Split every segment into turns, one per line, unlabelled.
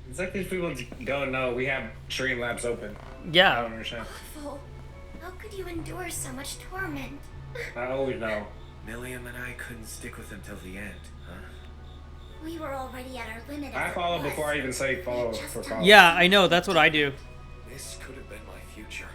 It's like these people don't know we have Streamlabs open. I
Yeah.
don't understand.
Awful. How could you endure so much torment?
I always know.
Milliam and I couldn't stick with him till the end, huh?
We were already at our limit.
I
as it
follow
was.
before I even say follow for follow.
Yeah, I know. That's what I do.
This could have been my future.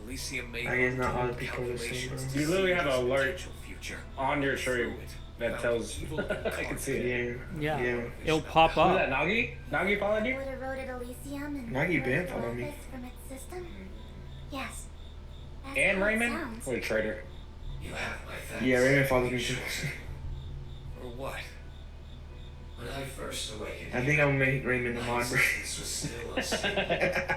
Elysium made
I guess not all the
detailed
people are the same,
calculations
bro.
to
You literally
see
have
this
an alert
potential future.
on your stream
Through it,
that
found
tells.
evil
I can see it.
Yeah.
Yeah. It'll pop
Who's that,
up.
Nagi? Nagi followed
Would
you?
have eroded Elysium and
Nagi been
removed
following me.
Lapis from its system? Yes. That's
And
how it
Raymond?
sounds.
What a traitor.
You have my thanks.
Yeah, Raymond follows me too.
Or what? When I first awakened,
I think I'll make Raymond a
my
mod, bro.
existence was still unstable.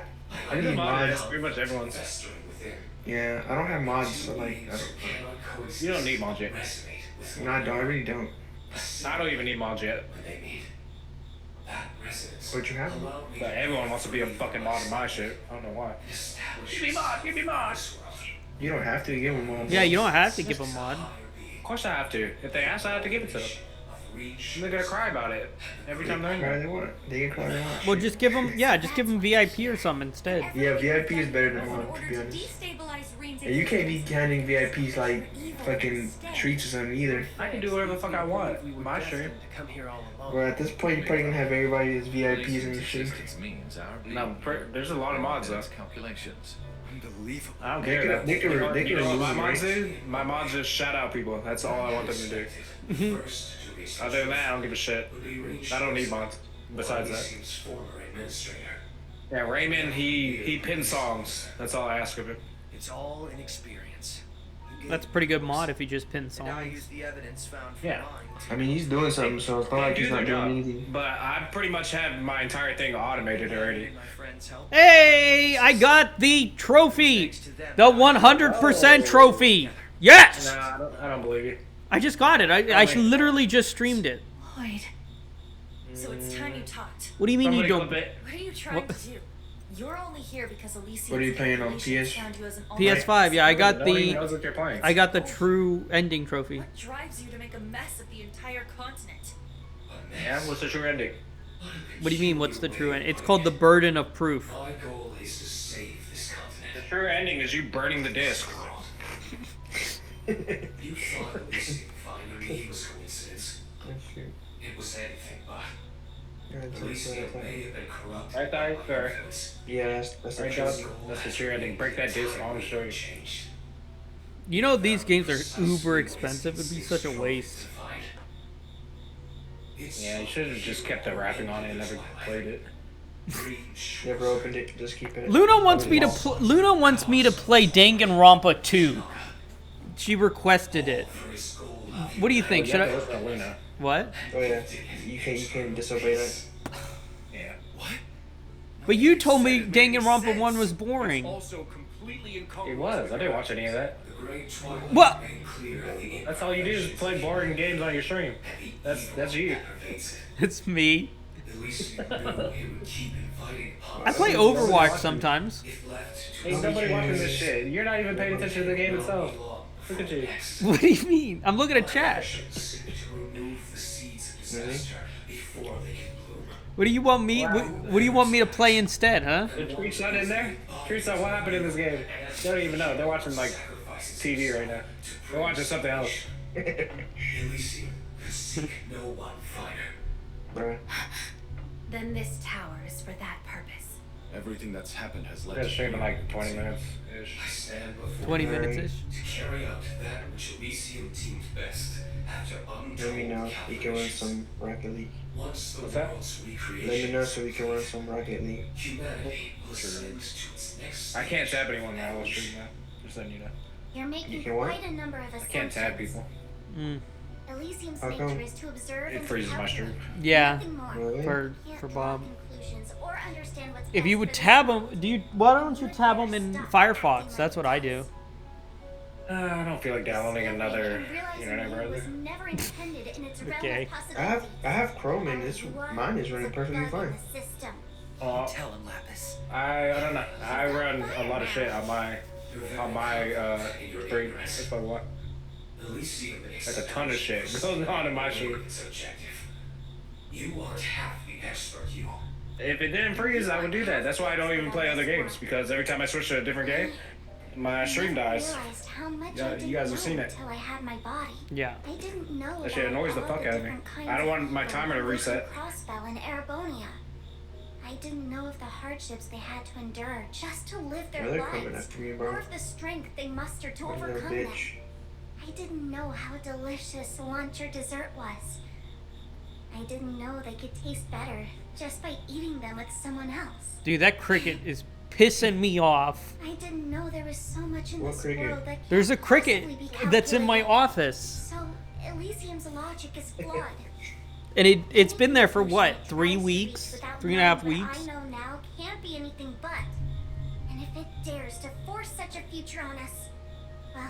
I need mods.
Pretty much everyone's.
Festering within.
Yeah, I don't have mods, so like, I don't.
Cannot coexist.
You don't need mods yet.
Resonate with
No, I don't. I really don't.
I don't even need mods yet.
When they meet, that resonance
But you have them.
allowed me
But
to
everyone wants to be a fucking mod in my shit. I don't know why.
establish
Give me mod, give me mod.
this world.
You don't have to give them mods.
Yeah, you don't have to give a mod.
Of course I have to. If they ask, I have to give it to them.
Of reach.
They're gonna cry about it every time they're in
Cry
there.
they want. They can cry they want.
Well, just give them. Yeah, just give them VIP or something instead.
Yeah, VIP is better than
In
mod, to
order
be
to
honest.
destabilize Rain's
And you can't be handing VIPs like fucking treats or something either.
I can do whatever the fuck I want. My stream.
To come here all alone.
Well, at this point, you're probably gonna have everybody as VIPs in your stream.
Means our
No, there's a lot of mods though.
calculations.
Unbelievable.
I don't
They
care.
could- they could- they could
You know what my
remove
mods
it.
do? My mods just shout out people. That's all I want them to do.
First to be
Other than that, I don't give a shit. I don't need mods. Besides that.
Elysium's former administrator.
Yeah, Raymond, he pins songs. That's all I ask of him.
It's all an experience. You get-
That's a pretty good mod if you just pin
And I
songs.
use the evidence found for
Yeah.
mine to
I mean, he's doing something, so it's not like
They
he's
do
not
their
doing
job.
anything.
But I pretty much have my entire thing automated already.
my friends help.
Hey, I got the trophy. The 100% trophy. Yes!
Nah, I don't believe you.
I just got it. I literally just streamed it.
Lloyd. So it's time you talked.
What do you mean you
Somebody
don't?
clip it.
What are you trying to do? You're only here because Elysium.
What are you playing on, PS?
PS5. Yeah, I got
No one even
the.
knows what you're playing.
I got the true ending trophy.
What drives you to make a mess of the entire continent?
Yeah, what's the true ending?
What do you mean? What's the true end? It's called the burden of proof.
My goal is to save this
The
continent.
true ending is you burning the disc.
You thought Elysium finding me was coincidence. It was anything but. Elysium may have been corrupted
Right
by
there,
my
sir.
influence.
Yeah, that's the
Right,
truth.
Josh? That's the true ending. Break that disc on the street.
Changed.
You know these games are uber expensive. It'd be such a waste.
Yeah, you should have just kept the wrapping on it and never played it.
Never opened it. Just keep it.
Luna wants me to Luna wants me to play Danganronpa 2. She requested it. What do you think?
You
Should
have to
I?
listen to Luna.
What?
Oh yeah, you can't disobey that.
Yeah.
But you told me Danganronpa 1 was boring.
Also completely
It
incongruous
was. I
with
didn't watch any of that.
the great twilight
What?
made clear that the
That's all you do is play boring games on your stream. That's you.
pervades it.
It's me.
Elysium knew he would keep inviting
I play
politics
Overwatch sometimes.
if left to
Ain't nobody watching this shit. You're not even paying attention to the game itself. Look at you.
What do you mean? I'm looking at chat.
to remove the seeds of disaster before they can bloom.
What do you want me? What do you want me to play instead, huh?
The Tree's not in there? Tree's not, what happened in this game? They don't even know. They're watching like TV right now. They're watching something else.
Elysium could seek no one finer.
Bruh.
Then this tower is for that purpose.
Everything that's happened has led
They're
to
streaming like 20 minutes
I
ish.
stand before
20
you
minutes ish.
to carry out that which Elysium deemed best after
Let me know.
untold
We can run
calculations.
some Rocket League.
Once the
What's that?
world's
Let me
recreation,
know so we can run some Rocket League.
humanity will ascend to its next
I can't tap anyone now while streaming that. Just letting you know.
You're making
You can what?
quite a number of
I
assumptions.
can't tap people.
Mm.
Elysium's
How come?
nature is to observe
It
and
freezes
to
my
calculate.
stream.
Yeah.
Nothing more.
Really?
For
Can't
for
draw
Bob.
conclusions or understand what's
If
best
you would
for the
tab
human.
them, do you? Why don't you tab them in Firefox? That's what I do.
I don't feel like downloading another
Realizing
internet
you
browser.
was never intended in its realm
Okay.
of possibilities.
I have Chrome and this
You are
mine is running
the
perfectly
bug
fine.
in the system.
Tell him, Lapis.
I don't know. I run a lot of shit on my stream. That's probably why.
Elysium
Like a ton of shit goes on in my stream.
its objective. You want half the the expert you.
If it didn't freeze, I would do that. That's why I don't even play other games, because every time I switch to a different game, my stream dies.
Realized how much
Yeah,
I didn't
you guys have
know
seen it.
until I had my body.
Yeah.
I didn't know
That shit
about
annoys the
all
fuck out of me.
different kinds
I don't want
of
my
people
timer to
who lived in
reset.
Crossbell and Erebonia. I didn't know of the hardships they had to endure just to live their
Yeah, they're coming
lives,
after me, bro.
or of the strength they mustered to
What a little
overcome them.
bitch.
I didn't know how delicious lunch or dessert was. I didn't know they could taste better just by eating them with someone else.
Dude, that cricket is pissing me off.
I didn't know there was so much in
What
this
cricket?
world that can't
There's a cricket
possibly be
that's in my
calculated.
office.
So Elysium's logic is flawed.
And it's been there for what, 3 weeks? 3.5
What
weeks?
I know now can't be anything but. And if it dares to force such a future on us, well,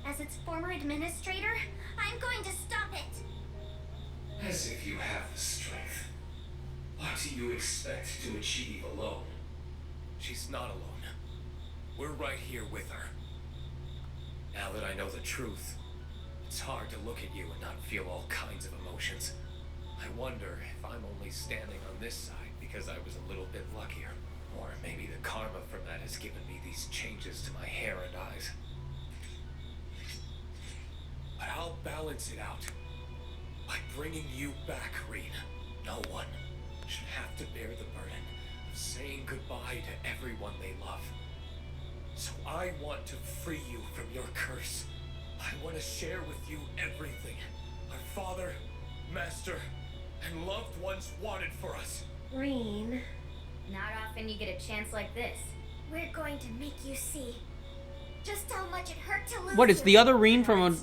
as its former administrator, I'm going to stop it.
As if you have the strength. What do you expect to achieve alone? She's not alone. We're right here with her. Now that I know the truth, it's hard to look at you and not feel all kinds of emotions. I wonder if I'm only standing on this side because I was a little bit luckier. Or maybe the karma from that has given me these changes to my hair and eyes. But I'll balance it out. By bringing you back, Reen, no one should have to bear the burden of saying goodbye to everyone they love. So I want to free you from your curse. I want to share with you everything our father, master, and loved ones wanted for us.
Reen. Not often you get a chance like this.
We're going to make you see just how much it hurt to lose
What, is
you.
the other Reen from an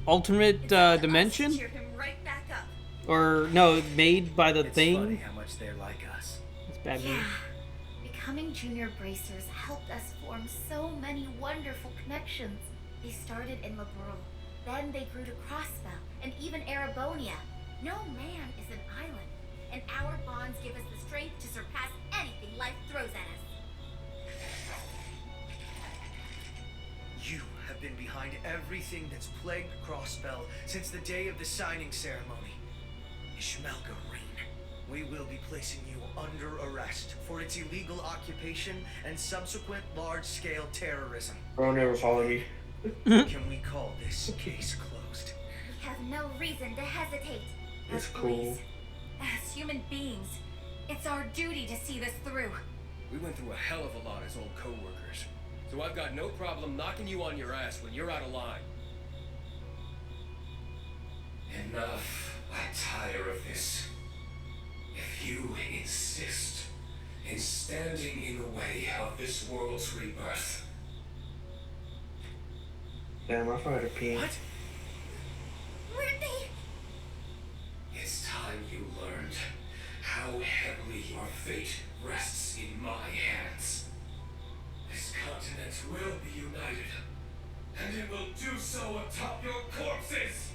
alternate dimension?
Cheer him right back up.
Or, no, made by the
It's funny
thing?
how much they're like us.
It's bad news.
Yeah. Becoming junior bracers helped us form so many wonderful connections. They started in Liberal, then they grew to Crossbell, and even Erebonia. No man is an island, and our bonds give us the strength to surpass anything life throws at us.
You have been behind everything that's plagued Crossbell since the day of the signing ceremony. Ishmelka Reen, we will be placing you under arrest for its illegal occupation and subsequent large-scale terrorism.
Bro, never follow me.
Can we call this case closed?
We have no reason to hesitate.
It's
As
cool.
police, as human beings, it's our duty to see this through.
We went through a hell of a lot as old co-workers. So I've got no problem knocking you on your ass when you're out of line.
Enough. I tire of this. If you insist in standing in the way of this world's rebirth,
Damn, I forgot to pee.
What?
Where'd they?
it's time you learned how heavily your fate rests in my hands. This continent will be united, and it will do so atop your corpses.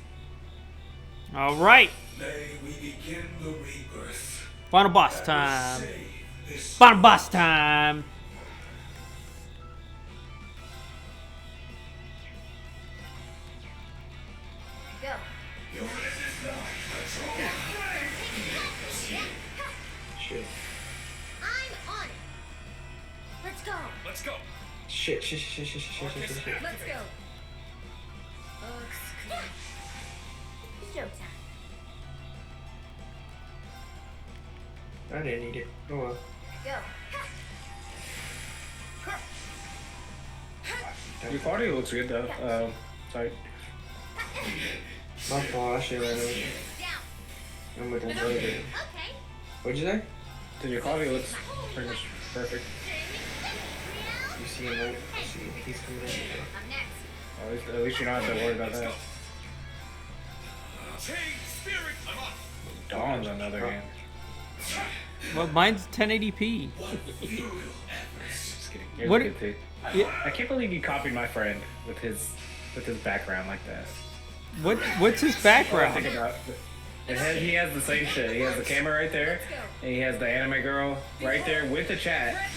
Alright,
May we begin the rebirth.
final boss
that
time.
will save this
Final boss time.
Go.
You resist not.
Shit.
I'm on it. Let's go.
Let's go.
Shit.
Let's go.
Showtime.
I didn't need it. Oh well.
Go.
Your party looks good though. Sorry.
My fault. I should have ran over.
Down.
I'm with that brother.
Okay.
What'd you say?
Dude, your coffee looks pretty much perfect.
You see him, right? You see him. He's coming in.
I'm next.
At least you don't have to worry about that.
Change spirit. I'm up.
Dawn's on the other hand.
Well, mine's 1080p.
Just kidding. Yours
What-
is good too.
Yeah.
I can't believe you copied my friend with his background like that.
What's his
All I think
background?
about he has the same shit. He has the camera right there, and he has the anime girl right there with the chat.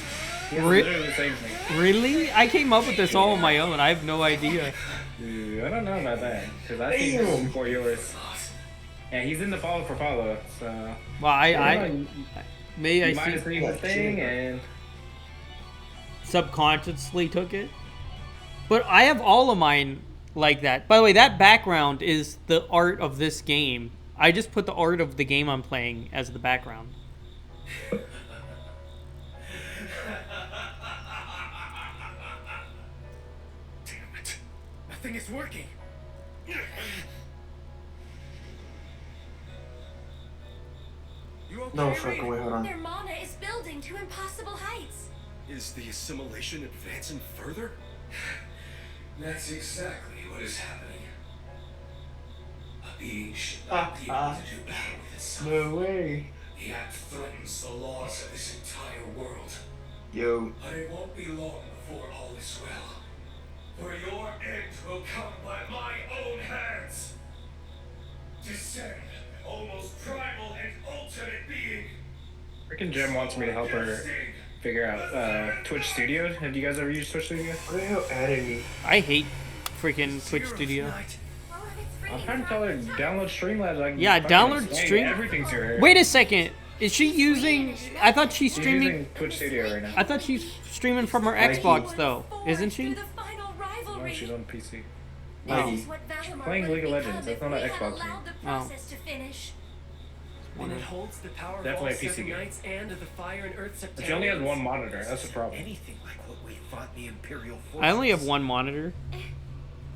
He has
Re-
literally the same thing.
Really? I came up with this all on my own. I have no idea.
Dude, I don't know about that because I seen this before yours. Yeah, he's in the follow for follow. So
Well,
you
maybe I
might have
see
seen the thing, and
subconsciously took it. But I have all of mine like that. By the way, that background is the art of this game. I just put the art of the game I'm playing as the background.
Damn it. Nothing is working. You okay,
No
Reed?
fucking way, hold on.
Their mana is building to impossible heights.
Is the assimilation advancing further?
That's exactly what is happening. A being should not be able to do battle with itself.
No way.
The act threatens the laws of this entire world.
Yo.
But it won't be long before all is well. For your end will come by my own hands. Descend, almost primal and ultimate being.
freaking Jem wants me to help her figure out Twitch Studio. Have you guys ever used Twitch Studio?
What the hell added me?
I hate freaking Twitch Studio.
Well, if it's free,
I'm trying to tell her download Streamlabs. Like,
Yeah,
fucking
download
explain
Stream-
everything to her.
Wait a second. Is she using... I thought she's
She's
streaming...
using Twitch Studio right now.
I thought she's streaming from her Xbox, though. Isn't she?
Through the final
No,
rivalry.
she's on PC.
Oh.
This is what Valimar
playing
would
League of
have
Legends.
become
That's not
if
an
we had
Xbox
allowed the
Oh.
process to finish.
And it holds the power
Definitely
of
a
all
PC
seven
game.
knights and of the fire and earth
But she only has
Septarians.
one monitor. That's the problem.
Anything like what we fought the Imperial forces.
I only have one monitor.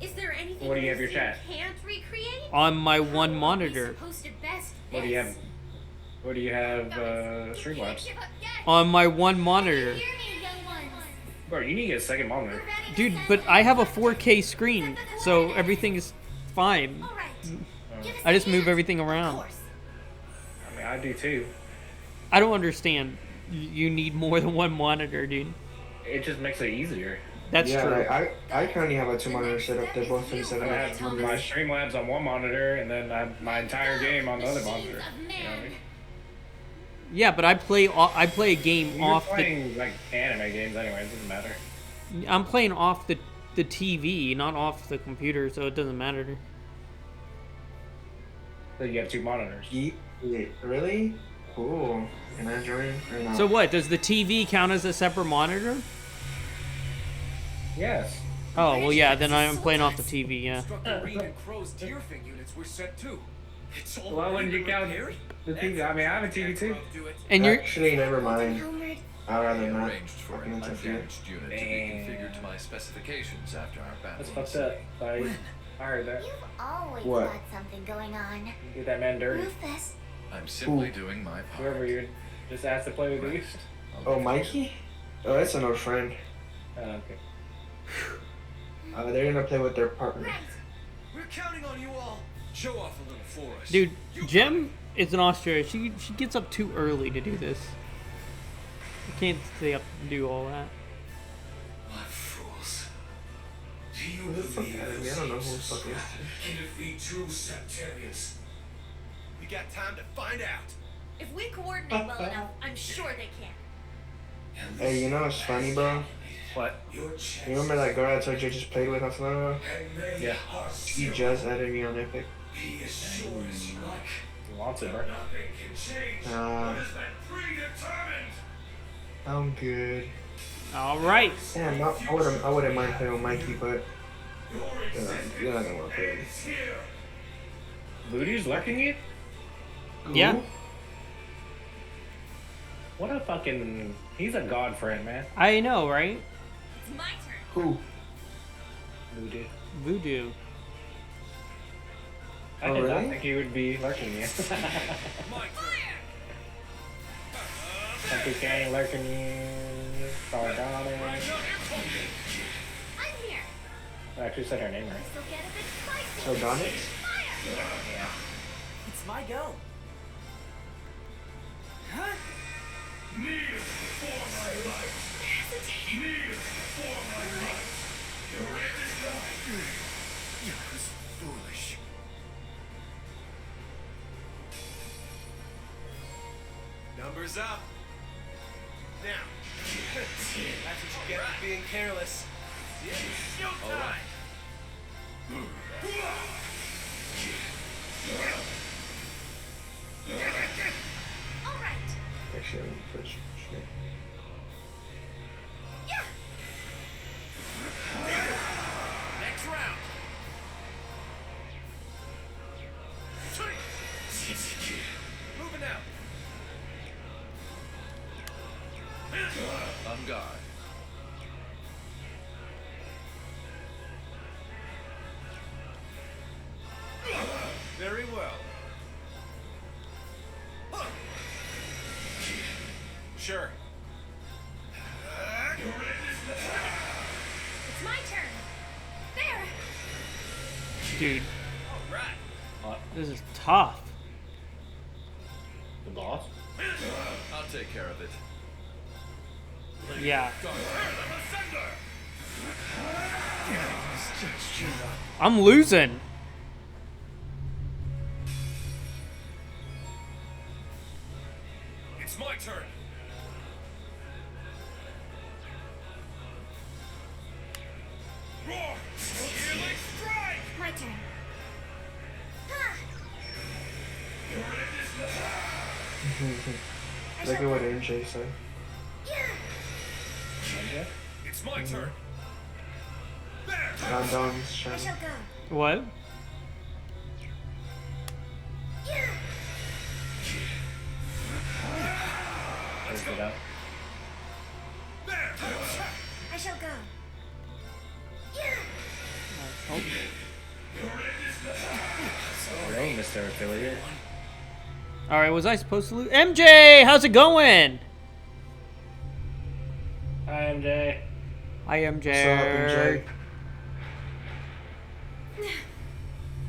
Is there anything
What do you have
in
your
this
chat?
you can't recreate?
On my
How
one
are we
monitor.
supposed to best
What do you
this?
have? What do you have? Streamlabs.
You can't give up yet.
On my one monitor.
Hear me, young ones.
Bro, you need to get a second
We're
monitor.
ready to
Dude,
send
but
them
I have a
back to
4K
the
screen,
coordinates.
so everything is fine.
All right. Give us
I
a
just move
hand.
everything
Of
around.
course.
I mean, I do too.
I don't understand. You need more than one monitor, dude.
It just makes it easier.
That's
yeah,
true.
like, I currently have a 2 monitor setup. They're both in the
I
setup.
have my Streamlabs on one monitor, and then I have my entire game on the other monitor. You know what I mean?
Yeah, but I play a game
You're
off the.
playing like anime games anyway. It doesn't matter.
I'm playing off the TV, not off the computer, so it doesn't matter.
So you have two monitors.
Really? Cool. Can I join or not?
So what? Does the TV count as a separate monitor?
Yes.
Oh well, yeah. Then I'm playing off the TV. Yeah.
Instructor Reed and Crow's Deerfing units were set too. It's all
Why wouldn't you count
repaired?
the TV? I mean, I have a TV too.
Do it.
And you're
Actually, never mind.
Homeward.
I'd rather not.
Arranged for
Fucking
an
interfere.
undamaged unit to be configured to my specifications after our battle.
That's
in
fucked
Sea.
up. Like, I heard that.
You've always
What?
got something going on.
Get that man dirty.
Rufus.
I'm simply
Ooh.
doing my part.
Whoever you just asked to play with East.
Oh, Mikey? Oh, that's an old friend.
Okay.
They're gonna play with their partner.
Right.
We're counting on you all. Show off a little for us.
dude.
You
Jem is in Australia. She gets up too early to do this. I can't stay up and do all that.
What fools. Do you
Who the fuck
believe
added me? I
those
don't know who the
ancient
fuck is
scrap can defeat true Septarians?
We got time to find out.
If we coordinate well enough, I'm sure they can.
And
Hey, you know what's funny, bro?
What?
your
You
chance
remember that girl I told you I just played with not so long ago?
and may
Yeah.
our
She
zero
just added me on Epic.
be as sure as you like.
He wants it, bro.
Nothing can change
Nah.
what has been predetermined.
I'm good.
All right.
Damn, I wouldn't mind playing with Mikey, but
Your
you're not gonna want to play with me.
is here.
Ludi's lurking you?
Yeah.
What a fucking... He's a god friend, man.
I know, right?
It's my turn.
Who?
Ludi.
Voodoo.
I
Oh,
did not
really?
think he would be lurking you.
My turn.
Country Gang lurking you. Sardonic.
I'm here.
I actually said her name right.
This'll get a bit spicy.
Sardonyx?
Fire!
It's my go.
Kneel before my life.
Hesitating.
Kneel before my life. Your end is nigh.
You was foolish.
Numbers up. Now. That's what you get for being careless. All right.
All right.
Actually, I'm first. Shit.
Yeah.
Next round. Moving out.
On guard.
Very well. Sure.
It's my turn. There.
Dude,
All right.
this is tough.
The boss?
I'll take care of it.
Yeah.
Ascender.
I'm losing.
It's my turn. Roar. Healing strike.
My turn. Ah.
Look at what MJ said.
Yeah.
It's my turn. There.
Don Don's
I
channel.
shall go.
What?
Yeah.
Let's get up.
There.
I shall go. Yeah.
Hello, Mr. Affiliate.
All right, was I supposed to lose? MJ, how's it going?
Hi, MJ.
Hi, MJ.
What's up, MJ?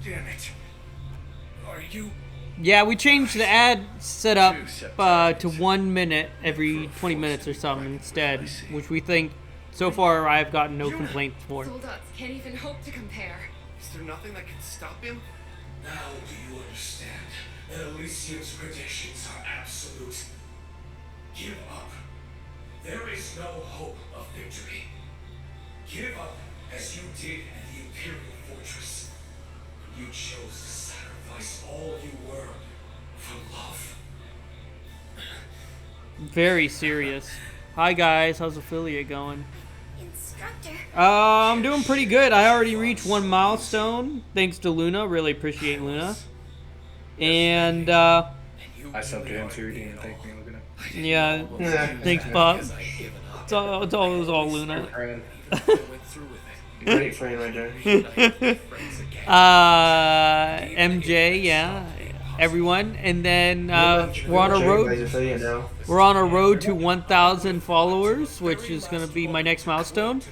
Damn it. Are you?
Yeah, we changed the ad setup to 1 minute every 20 minutes or something instead, which we think so far I've gotten no complaints for.
Soldots can't even hope to compare.
Is there nothing that can stop him?
Now do you understand that Elysium's predictions are absolute? Give up. There is no hope of victory. Give up as you did at the Imperial Fortress. You chose to sacrifice all you were for love.
Very serious. Hi guys, how's affiliate going?
Instructor.
I'm doing pretty good. I already reached 1 milestone thanks to Luna. Really appreciate Luna. And
I subbed to him too. He didn't thank me. Look at him.
yeah,
Yeah.
thanks Bob. It's all Luna.
Friend.
Great friend right there.
MJ, yeah, everyone, and then we're on a
Guys
road.
affiliate now.
We're on a road to 1,000 followers, which is gonna be my next milestone.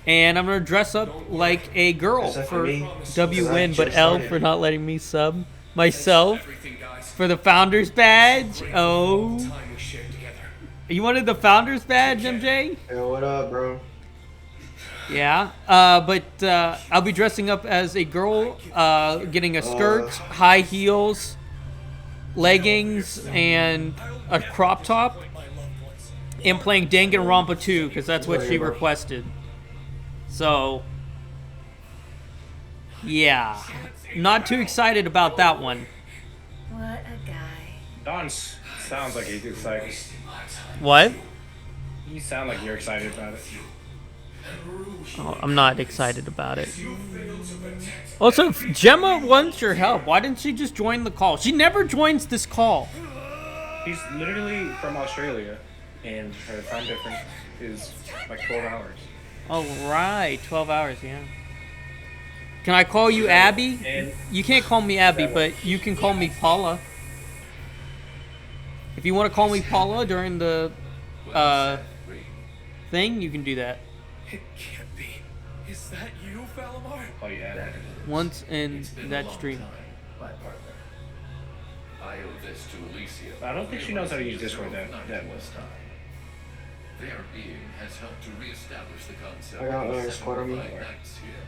And I'm gonna dress up like a girl
Except
for
me,
W
'cause I
win, but
just
L
started.
for not letting me sub myself for the founders badge. Oh,
Time we shared together.
you wanted the founders badge, MJ?
Yo, what up, bro?
Yeah, but I'll be dressing up as a girl, getting a skirt, high heels, leggings, and a crop top, and playing Danganronpa 2, because that's what she requested. So, yeah, not too excited about that one.
What a guy.
Don sounds like he's excited.
What?
You sound like you're excited about it.
Oh, I'm not excited about it. Also, if Gemma wants your help, why didn't she just join the call? She never joins this call.
He's literally from Australia, and her time difference is like 12 hours.
All right, 12 hours, yeah. Can I call you Abby?
And
You can't call me Abby, but you can call me Paula. If you want to call me Paula during the thing, you can do that.
It can't be. Is that you, Valimar?
call you Adam.
Once in
It's been a
that
long
stream.
time, my partner. I owe this to Elysium.
I don't think she knows how to use Discord that
Night
well.
was time. Their being has helped to reestablish the concept
I got
of
a squad on me.
samurai knights here.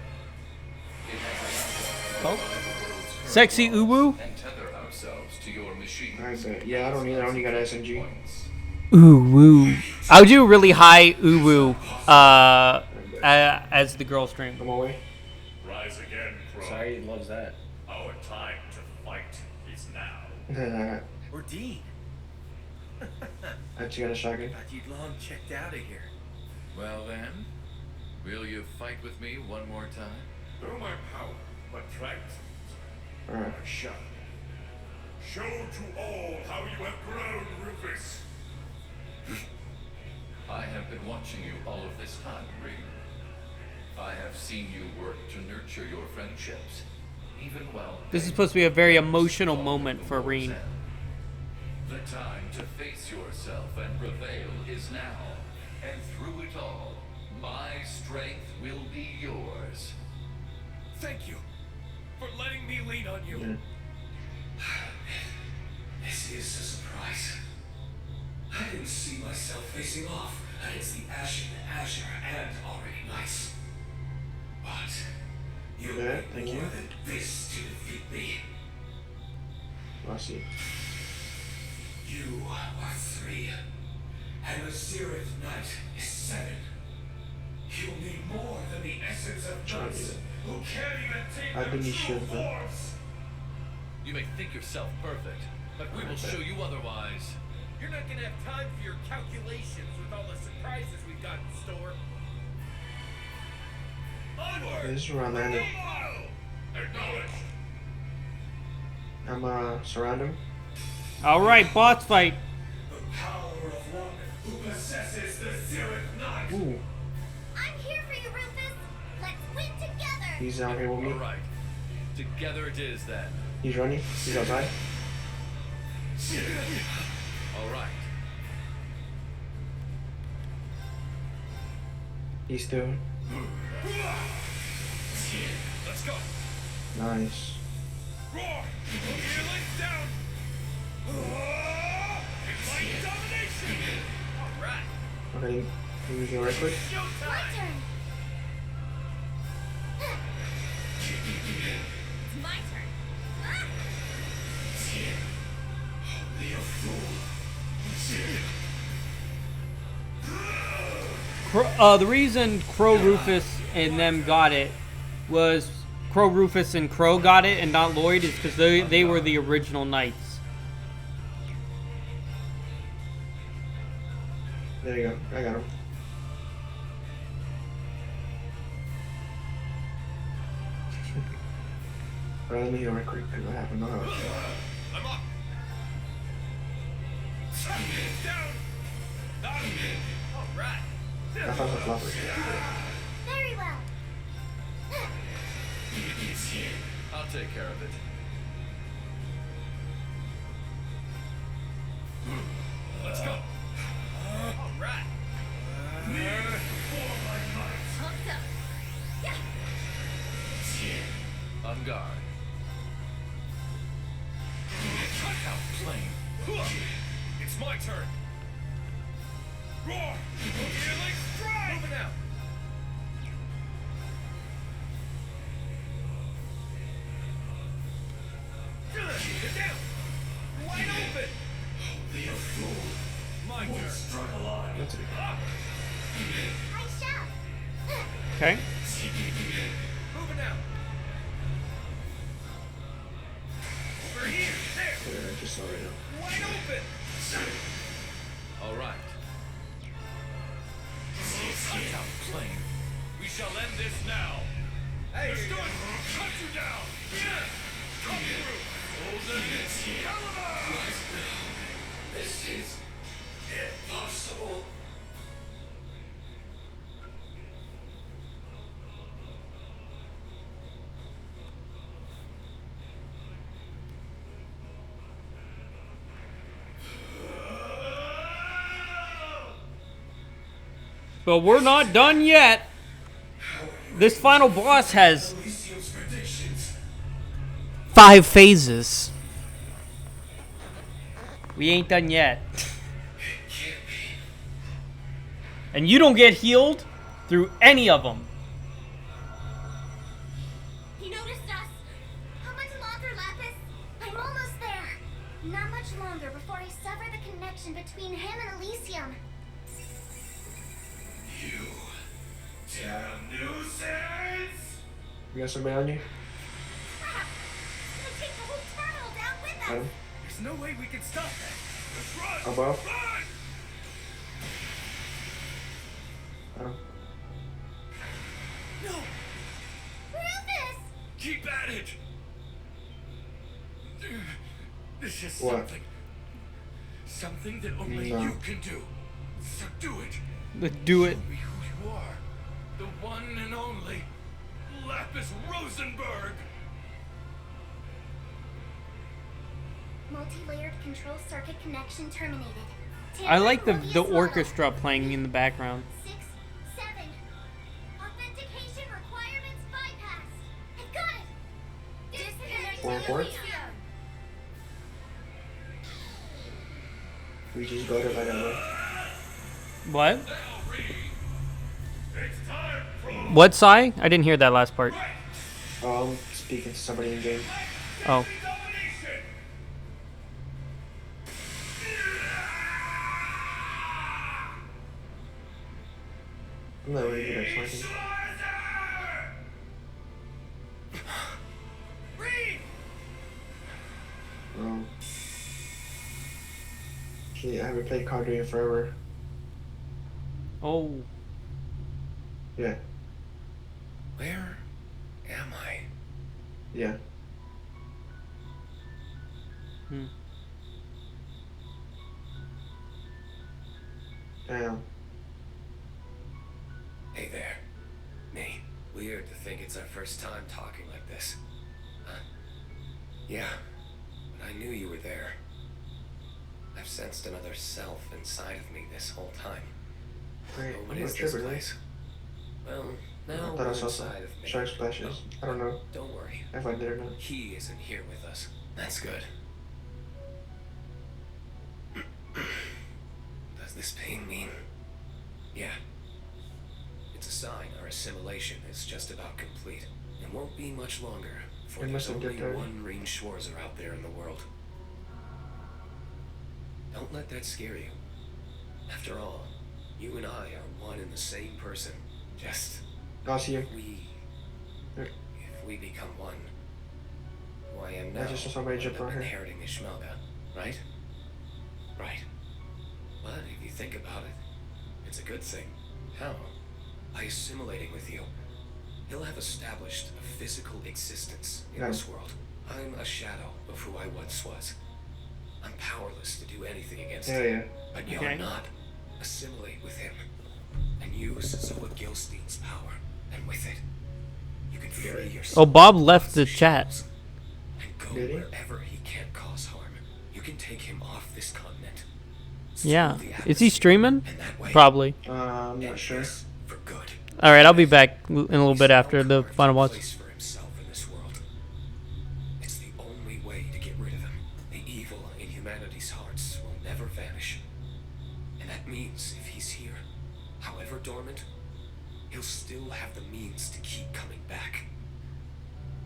It has
Oh.
allowed us to provide the world's
Sexy
current
Uwu?
and tether ourselves to your machine.
Yeah, I don't need that. I only got SMG.
Points.
Ooh woo. I would do a really high ooh woo as the girl stream.
I'm away.
Rise again, Crow.
Sorry, he loves that.
Our time to fight is now.
Or Dean.
I actually got a shotgun.
Thought you'd long checked out of here.
Well then, will you fight with me one more time?
Know my power, but tracks.
Alright.
Shut. Show to all how you have grown, Rufus.
I have been watching you all of this time, Ring. I have seen you work to nurture your friendships, even while...
This is supposed to be a very emotional moment for Reen.
The time to face yourself and prevail is now. And through it all, my strength will be yours.
Thank you for letting me lean on you. This is a surprise. I didn't see myself facing off against the Ashen Azure and already nice. But you
Yeah,
need
thank
more
you.
than this to defeat me.
I see.
You are 3, and the Zereth Knight is 7. You'll need more than the essence of nuts who can't even take
I
their
think you
true
should, though.
forms.
You may think yourself perfect, but we will show you otherwise.
You're not gonna have time for your calculations with all the surprises we've got in store. Onward!
This is around the end.
Acknowledged.
I'm surround him.
Alright, boss fight.
The power of one who possesses the Zereth Knight.
Ooh,
I'm here for you, Rufus. Let's win together.
he's out here with me.
Alright, together it is then.
He's running. He's outside.
Alright,
He's still
Let's go.
nice.
Roar! Healing down. Light domination. All right.
Okay, he was right quick.
My turn. It's my turn. Ah!
Only a fool.
The reason Crow Rufus and them got it was Crow Rufus and Crow got it and not Lloyd is because they were the original knights.
There you go. I got him. Alright, let me heal right quick because I have no health.
I'm up. Down. All right.
I found some floppers.
Very well.
I'll take care of it.
Let's go. All right.
Pumped up. Yeah.
On guard. Cut out flame.
It's my turn. Roar! Healing strike! Moving out. Get down! Wide open! Only a fool. My turn. Struggle on.
That's it.
I shall.
Okay.
Moving out. Over here. There.
Yeah, I just saw right now.
Wide open.
Alright. Cut out flame.
We shall end this now. Hey, understood. Cut you down. Yeah. Come through. Golden Caliber. This is impossible.
But we're not done yet. This final boss has
Elysium's predictions.
5 phases. We ain't done yet.
Can't be.
And you don't get healed through any of them.
He noticed us. How much longer, Lapis? I'm almost there. Not much longer before I sever the connection between him and Elysium.
You damn nuisance!
You got somebody on you?
Crap! It's gonna take the whole terminal down with
Got
us.
him?
You're
There's no way we can stop that. Let's run!
Above?
Run!
Oh.
No!
Rufus!
Keep at it! This is
What?
something. Something that only
No.
you can do. So do it.
Let's do it.
Show me who you are. The one and only Lapis Rosenberg.
Multi-layered control circuit connection terminated.
I like the
Tampering Mobius
orchestra playing in the background.
model. 6, 7. Authentication requirements bypassed. I got it. Disconnect
Four
the
ports?
Elysium.
We just go to like that way.
What?
Now, Reed. It's time for
What, Sai? I didn't hear that last part.
Oh, I'm speaking to somebody in game.
Oh.
domination.
I'm not really good at flanking.
Reed!
Actually, I haven't played Cadre in forever.
Oh.
Yeah,
Where am I?
yeah.
Hmm.
Damn.
Hey there. Me. Weird to think it's our first time talking like this. Huh? Yeah, but I knew you were there. I've sensed another self inside of me this whole time.
Great.
Oh, what
I'm not
is this
tripping,
place? Well,
I
now
thought
we're
I saw some
inside of me.
shark splashes. I don't know
Don't worry.
if I did or not.
He isn't here with us. That's good. Does this pain mean? Yeah. It's a sign our assimilation is just about complete. It won't be much longer, for
It must
there's
have
only
dipped out.
one Reen Schwarzer out there in the world. Don't let that scare you. After all, you and I are one and the same person. Just
I'll see you.
if we become one, who I am now,
I just saw somebody
will
jump
end up
on her.
inheriting Ishmelga, right? Right. But if you think about it, it's a good thing. How? By assimilating with you, he'll have established a physical existence in
Yeah.
this world. I'm a shadow of who I once was. I'm powerless to do anything against
Yeah,
him.
yeah.
But you're
Okay.
not. Assimilate with him and use Zoa Gilstein's power, and with it, you can free yourself.
Oh, Bob
from
left the
his
chat.
shackles and go
Did he?
wherever he can't cause harm. You can take him off this continent.
Yeah.
through the
Is he
atmosphere,
streaming?
and that way,
Probably.
I'm not
end
sure.
this for good.
Alright, I'll be back in a little
He's
bit
now
after the
carved
final
a
boss.
place for himself in this world. It's the only way to get rid of him. The evil in humanity's hearts will never vanish. And that means if he's here, however dormant, he'll still have the means to keep coming back.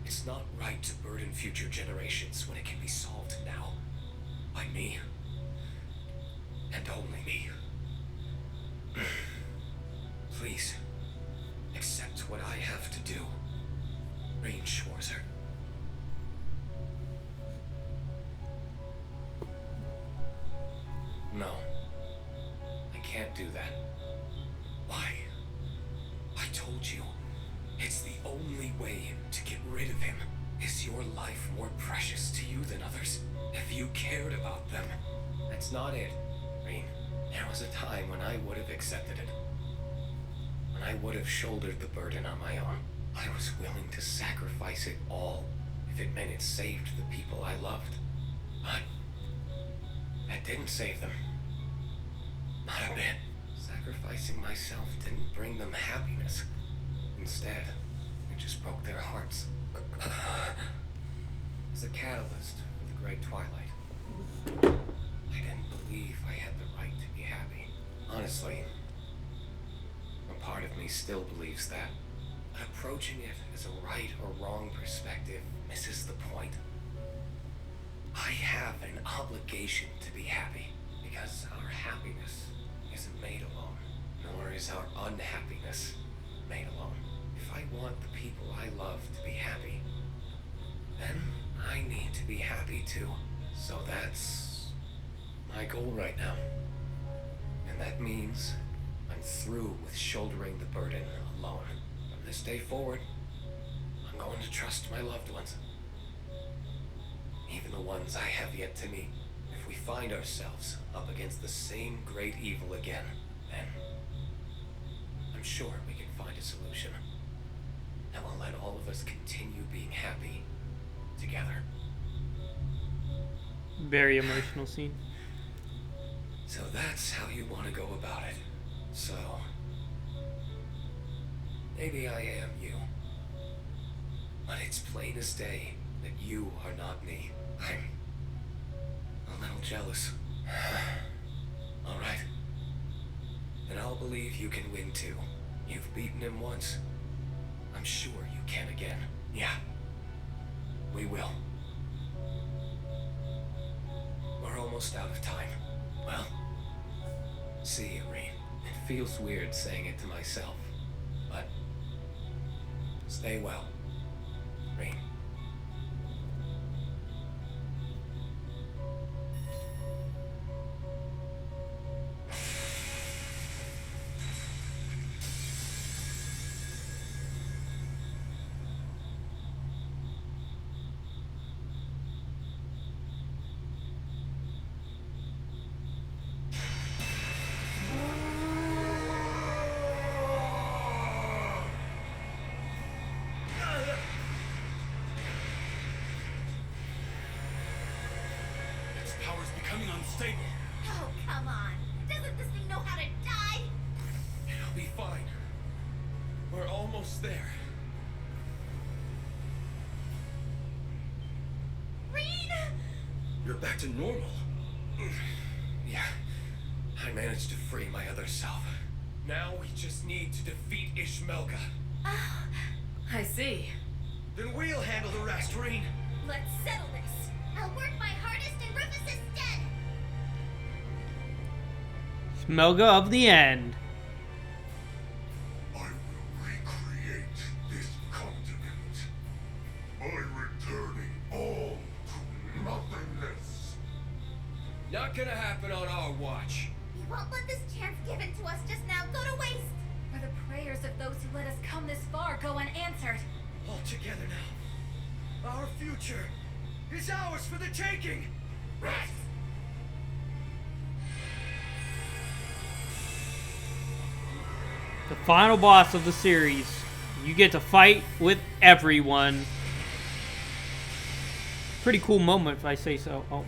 It's not right to burden future generations when it can be solved now. By me. And only me. Please, accept what I have to do. Reen Schwarzer. No. I can't do that. Why? I told you. It's the only way to get rid of him. Is your life more precious to you than others? If you cared about them. That's not it, Reen. There was a time when I would have accepted it. When I would have shouldered the burden on my own. I was willing to sacrifice it all if it meant it saved the people I loved. But that didn't save them. Not a bit. Sacrificing myself didn't bring them happiness. Instead, it just broke their hearts. As a catalyst for the Great Twilight. I didn't believe I had the right to be happy. Honestly, a part of me still believes that. But approaching it as a right or wrong perspective misses the point. I have an obligation to be happy, because our happiness isn't made alone, nor is our unhappiness made alone. If I want the people I love to be happy, then I need to be happy too. So So that's my goal right now. And that means I'm through with shouldering the burden alone. From this day forward, I'm going to trust my loved ones. Even the ones I have yet to meet. If we find ourselves up against the same great evil again, then I'm sure we can find a solution that will let all of us continue being happy together.
Very emotional scene.
So that's how you want to go about it. So maybe I am you. But it's plain as day that you are not me. I'm a little jealous. Alright. Then I'll believe you can win too. You've beaten him once. I'm sure you can again. Yeah. We will. We're almost out of time. Well, see you, Rean. It feels weird saying it to myself, but stay well, Rean.
Power's becoming unstable.
Oh, come on. Doesn't this thing know how to die?
It'll be fine. We're almost there.
Reed!
You're back to normal.
Yeah, I managed to free my other self.
Now we just need to defeat Ishmelga.
Oh,
I see.
Then we'll handle the rest, Rean.
let's settle this. I'll work my hardest in Rufus's stead.
Smelga of the End.
I will recreate this continent by returning all to nothingness.
Not gonna happen on our watch.
We won't let this chance given to us just now go to waste.
Or the prayers of those who let us come this far go unanswered.
All together now. Our future is ours for the taking.
Rest!
The final boss of the series. You get to fight with everyone. Pretty cool moment, if I say so. Oh.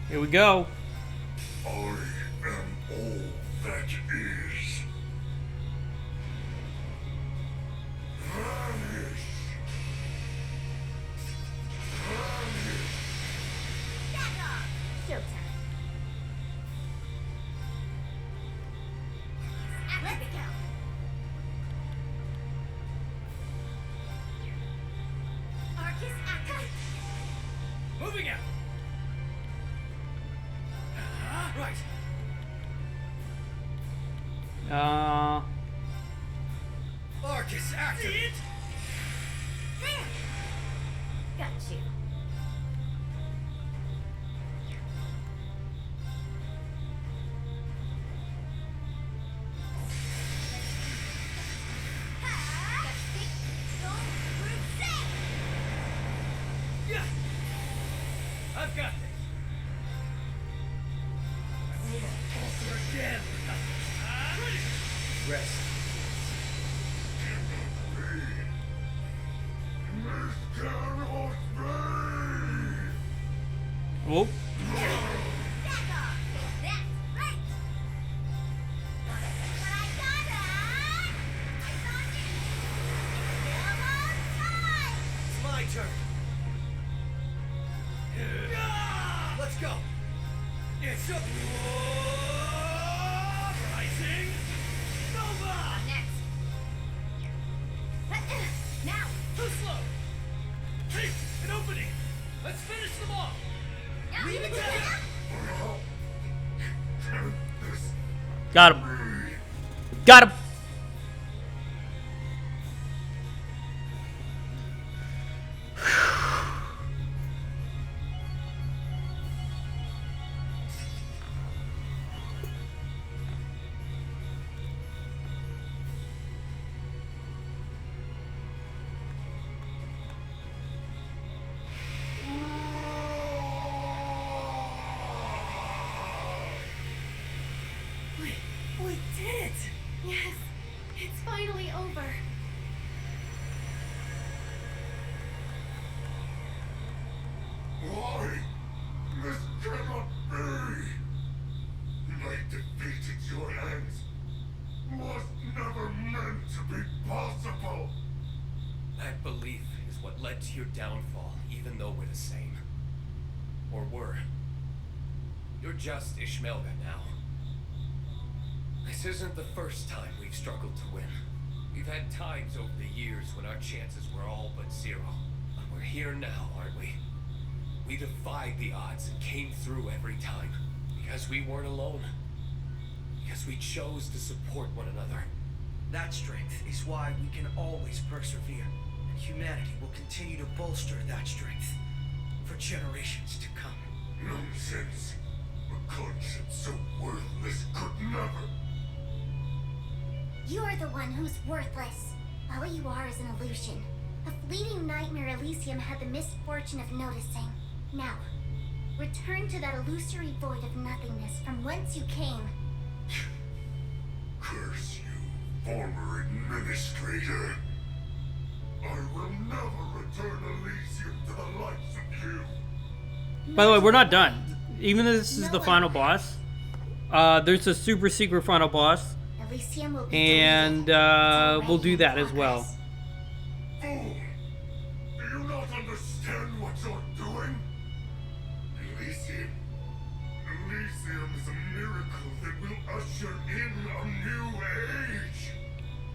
Here we go.
I am all that is. Vanish. Vanish.
Back off! Showtime. Let's go. Arcus Akka.
Moving out. Right. Arcus, activate.
There. Got you.
Yeah. I've got this. I will not falter again. Rest.
Oh.
It's my turn. Let's go. It's up. Rising Nova.
Next. Now.
Too slow. Hey, an opening. Let's finish them off.
Leave it to them.
Got him. Got him.
We did it! Yes, it's finally over.
Why? This cannot be! My defeat at your hands was never meant to be possible!
That belief is what led to your downfall, even though we're the same. Or were. You're just Ishmelga now. This isn't the first time we've struggled to win. We've had times over the years when our chances were all but zero. But we're here now, aren't we? We defied the odds and came through every time. Because we weren't alone. Because we chose to support one another.
That strength is why we can always persevere. And humanity will continue to bolster that strength for generations to come.
Nonsense. A concept so worthless could never.
You're the one who's worthless. All you are is an illusion. A fleeting nightmare Elysium had the misfortune of noticing. Now, return to that illusory void of nothingness from whence you came.
Curse you, former administrator. I will never return Elysium to the likes of you.
By the way, we're not done. Even though this is the final boss, there's a super secret final boss,
Elysium will be
and
deleted.
we'll do that as well.
Fool! Do you not understand what you're doing? Elysium. Elysium is a miracle that will usher in a new age.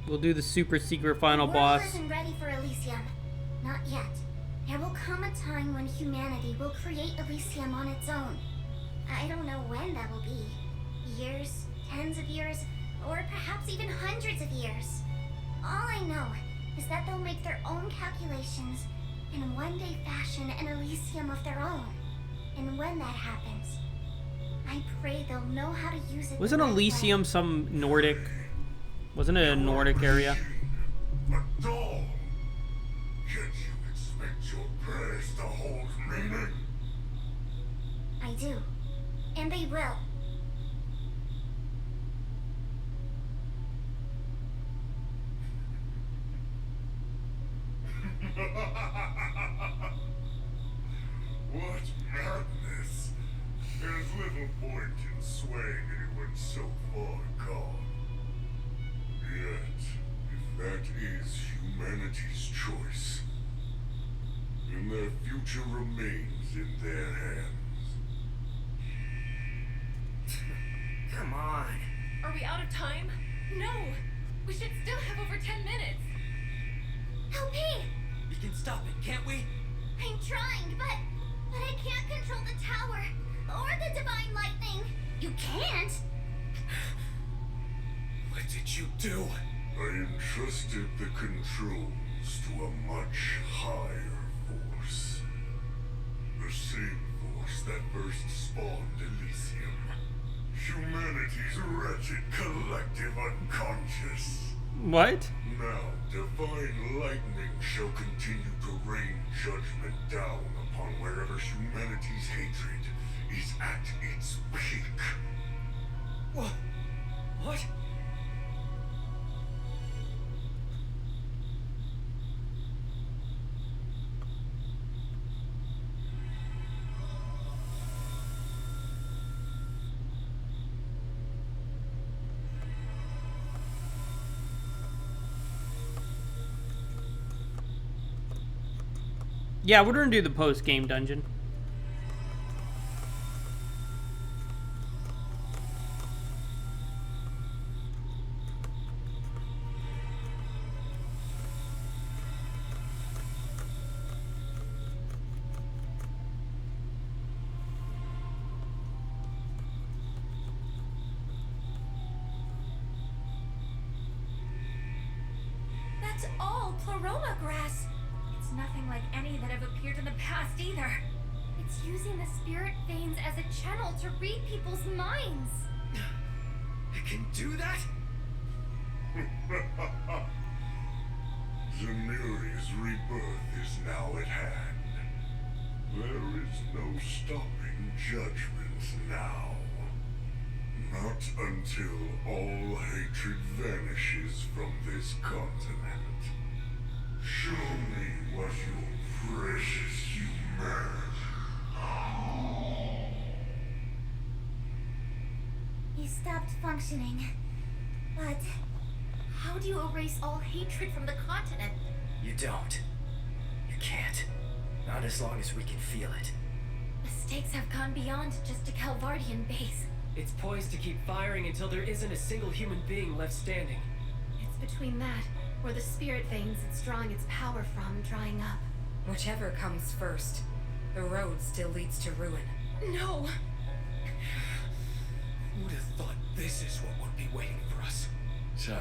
We'll do the super secret final
The world
boss.
isn't ready for Elysium. Not yet. There will come a time when humanity will create Elysium on its own. I don't know when that will be. Years, tens of years, or perhaps even hundreds of years. All I know is that they'll make their own calculations and one day fashion an Elysium of their own. And when that happens, I pray they'll know how to use it.
Wasn't
the right way.
Elysium some Nordic? Wasn't it a Nordic area?
A doll. Yet you expect your prayers to hold meaning?
I do. And they will.
What madness! There's little point in swaying anyone so far gone. Yet, if that is humanity's choice, then their future remains in their hands.
Come on.
Are we out of time? No! We should still have over 10 minutes.
Help me!
We can stop it, can't we?
I'm trying, but I can't control the tower or the divine lightning. You can't?
What did you do?
I entrusted the controls to a much higher force. The same force that first spawned Elysium. Humanity's wretched collective unconscious.
What?
Now, divine lightning shall continue to rain judgment down upon wherever humanity's hatred is at its peak.
What?
Yeah, we're gonna do the post-game dungeon.
That's all Pleroma grass. It's nothing like any that have appeared in the past either.
It's using the spirit veins as a channel to read people's minds.
It can do that?
Zemuria's rebirth is now at hand. There is no stopping judgment now. Not until all hatred vanishes from this continent. Show me what your precious humanity.
He stopped functioning. But how do you erase all hatred from the continent?
You don't. You can't. Not as long as we can feel it.
The stakes have gone beyond just a Calvardian base.
It's poised to keep firing until there isn't a single human being left standing.
It's between that, or the spirit veins it's drawing its power from drying up.
Whichever comes first, the road still leads to ruin.
No!
Who'd have thought this is what would be waiting for us?
So,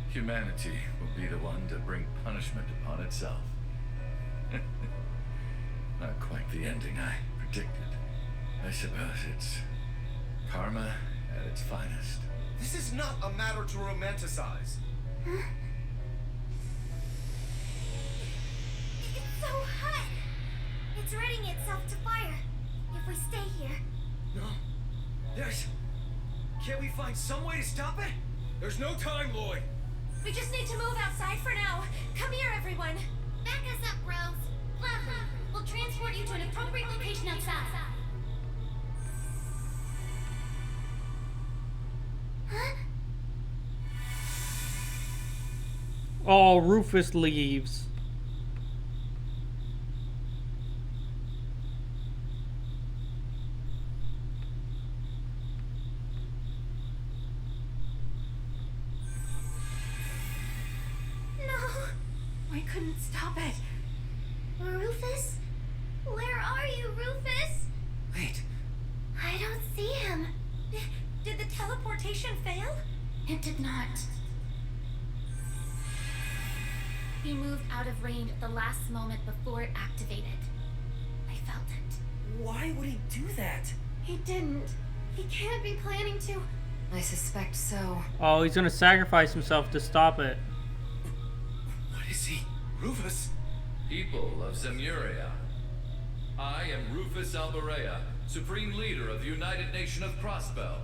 humanity will be the one to bring punishment upon itself. Not quite the ending I predicted. I suppose it's karma at its finest.
This is not a matter to romanticize.
It's so hot. It's readying itself to fire. If we stay here.
No. Can't we find some way to stop it?
There's no time, Lloyd.
We just need to move outside for now. Come here, everyone.
Back us up, bros. Gladly. We'll transport you to an appropriate location outside. Huh?
Oh, Rufus leaves.
We couldn't stop it.
Rufus? Where are you, Rufus?
Wait.
I don't see him.
Did the teleportation fail?
It did not. He moved out of range at the last moment before it activated. I felt it.
Why would he do that?
He didn't. He can't be planning to.
I suspect so.
Oh, he's gonna sacrifice himself to stop it.
What is he? Rufus?
People of Zemuria, I am Rufus Alberea, Supreme Leader of the United Nation of Crossbell.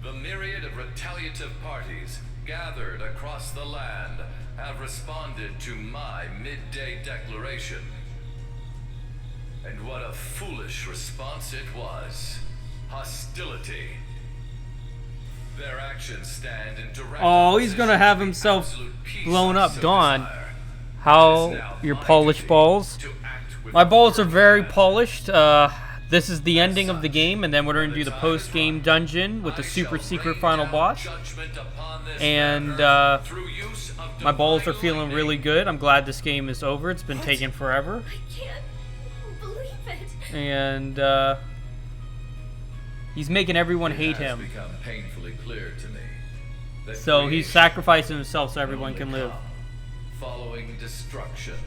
The myriad of retaliative parties gathered across the land have responded to my midday declaration. And what a foolish response it was. Hostility. Their actions stand in direct
Oh, he's gonna have himself blown up. Dawn, how your polished balls? My balls are very polished. This is the ending of the game, and then we're gonna do the post-game dungeon with the super secret final boss. And my balls are feeling really good. I'm glad this game is over. It's been taking forever.
I can't believe it.
And he's making everyone hate him.
It has become painfully clear to me that
So he's
creation
sacrificing himself so
can
everyone
only
can live.
come following destruction.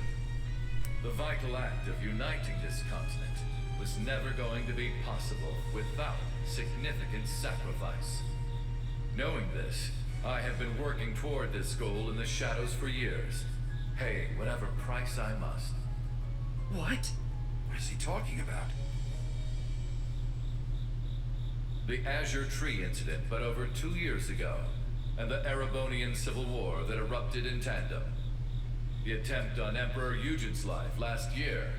The vital act of uniting this continent was never going to be possible without significant sacrifice. Knowing this, I have been working toward this goal in the shadows for years, paying whatever price I must.
What? What is he talking about?
The Azure Tree incident, but over 2 years ago, and the Erebonian Civil War that erupted in tandem. The attempt on Emperor Eugen's life last year,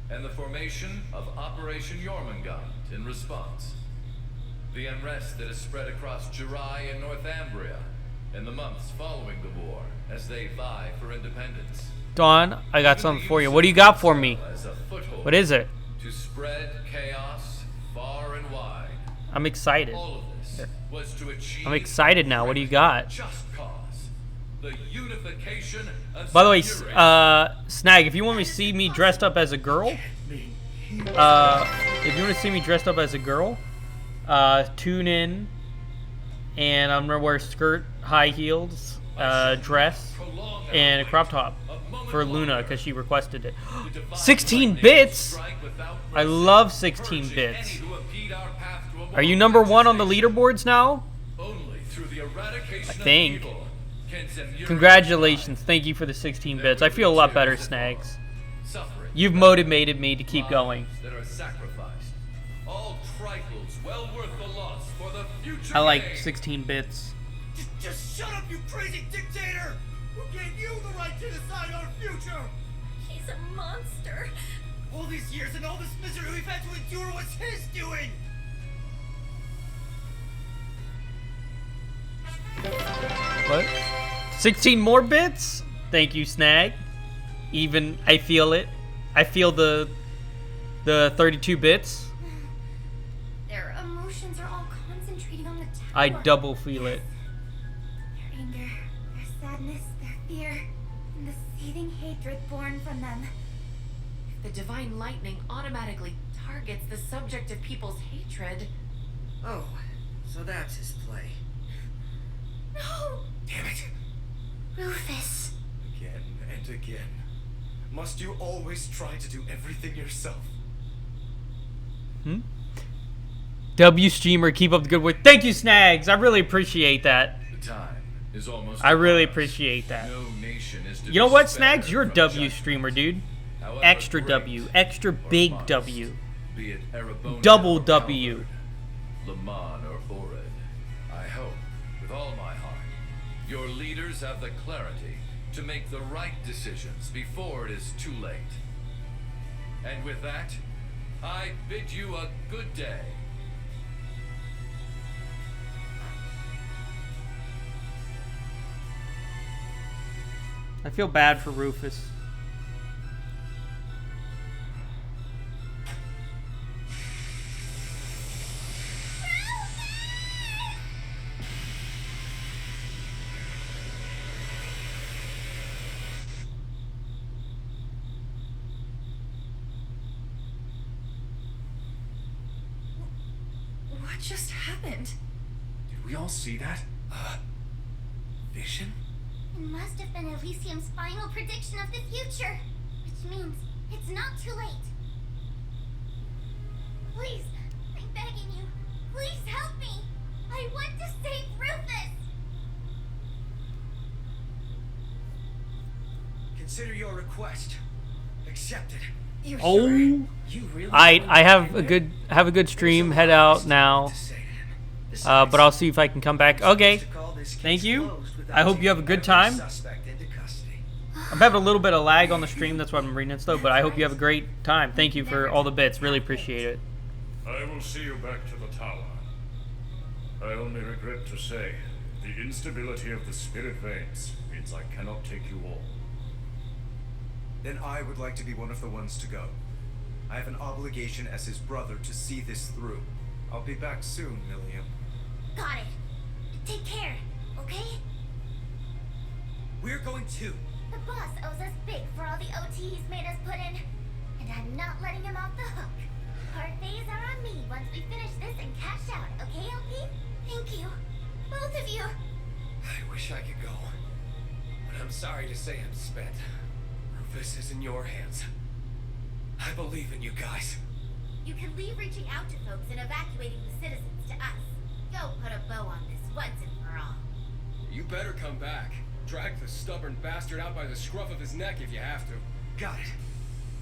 and the formation of Operation Jormungand in response. The unrest that has spread across Jirai and Northumbria, in the months following the war as they vie for independence.
Dawn, I got something for you. What do you got for me?
As a foothold
What is it?
to spread chaos far and wide.
I'm excited.
All of this was to achieve
I'm excited now. What do you got?
just cause. The unification of
By the way,
Siberia.
Snag, if you want to see me dressed up as a girl, tune in, and I'm gonna wear skirt, high heels, dress, and a crop top for Luna because she requested it. 16 bits. I love 16 bits. Are you #1 on the leaderboards now?
Only through the eradication
I think.
of evil can Siberia
Congratulations. Thank you for the 16 bits. I feel a lot better, Snags.
suffering
You've motivated me to keep going.
that are sacrificed. All trifles well worth the loss for the future
I like
gain.
16 bits.
Just shut up, you crazy dictator! Who gave you the right to decide our future?
He's a monster.
All these years and all this misery we've had to endure was his doing!
What? 16 more bits? Thank you, Snag. Even, I feel it. I feel the 32 bits.
Their emotions are all concentrating on the tower.
I double feel it.
Their anger, their sadness, their fear, and the seething hatred born from them.
The divine lightning automatically targets the subject of people's hatred.
Oh, so that's his play.
No!
Damn it!
Rufus.
Again and again. Must you always try to do everything yourself?
W streamer, keep up the good work. Thank you, Snags. I really appreciate that.
The time is almost
I really
upon us.
appreciate that.
No nation is to
You know
be
what,
spared
Snags? You're a
from
W
justice.
streamer, dude.
However
Extra
great
W. Extra
or
big
modest,
W.
Be it Erebonian
Double
or
W.
Calvert, Le Mans or Orid. I hope, with all my heart, your leaders have the clarity to make the right decisions before it is too late. And with that, I bid you a good day.
I feel bad for Rufus.
What just happened?
Did we all see that? Vision?
It must have been Elysium's final prediction of the future. Which means it's not too late. Please, I'm begging you. Please help me. I want to save Rufus.
Consider your request accepted.
You're
Oh,
sure?
You really
I have a good stream. Head out now. But I'll see if I can come back. Okay. Thank you. I hope you have a good time. I'm having a little bit of lag on the stream. That's why I'm reading it slow. But I hope you have a great time. Thank you for all the bits. Really appreciate it.
I will see you back to the tower. I only regret to say, the instability of the spirit veins means I cannot take you all.
Then I would like to be one of the ones to go. I have an obligation as his brother to see this through. I'll be back soon, Milliam.
Got it. Take care, okay?
We're going too.
The boss owes us big for all the OT he's made us put in. And I'm not letting him off the hook. Hard days are on me once we finish this and cash out, okay, LP? Thank you. Both of you.
I wish I could go, but I'm sorry to say I'm spent. Rufus is in your hands. I believe in you guys.
You can leave reaching out to folks and evacuating the citizens to us. Go put a bow on this once and for all.
You better come back. Drag the stubborn bastard out by the scruff of his neck if you have to.
Got it.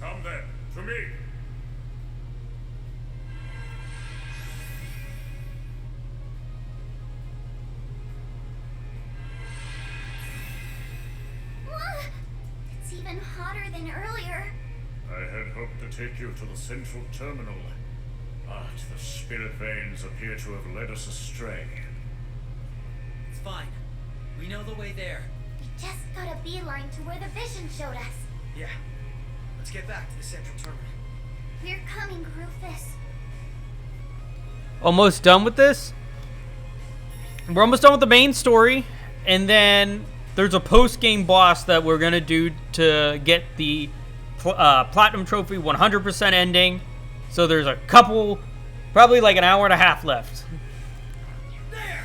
Come then, to me.
It's even hotter than earlier.
I had hoped to take you to the central terminal, but the spirit veins appear to have led us astray.
It's fine. We know the way there.
We just got a beeline to where the vision showed us.
Yeah. Let's get back to the central terminal.
We're coming, Rufus.
Almost done with this. We're almost done with the main story, and then there's a post-game boss that we're gonna do to get the platinum trophy 100% ending. So there's a couple, probably like an hour and a half left.
There.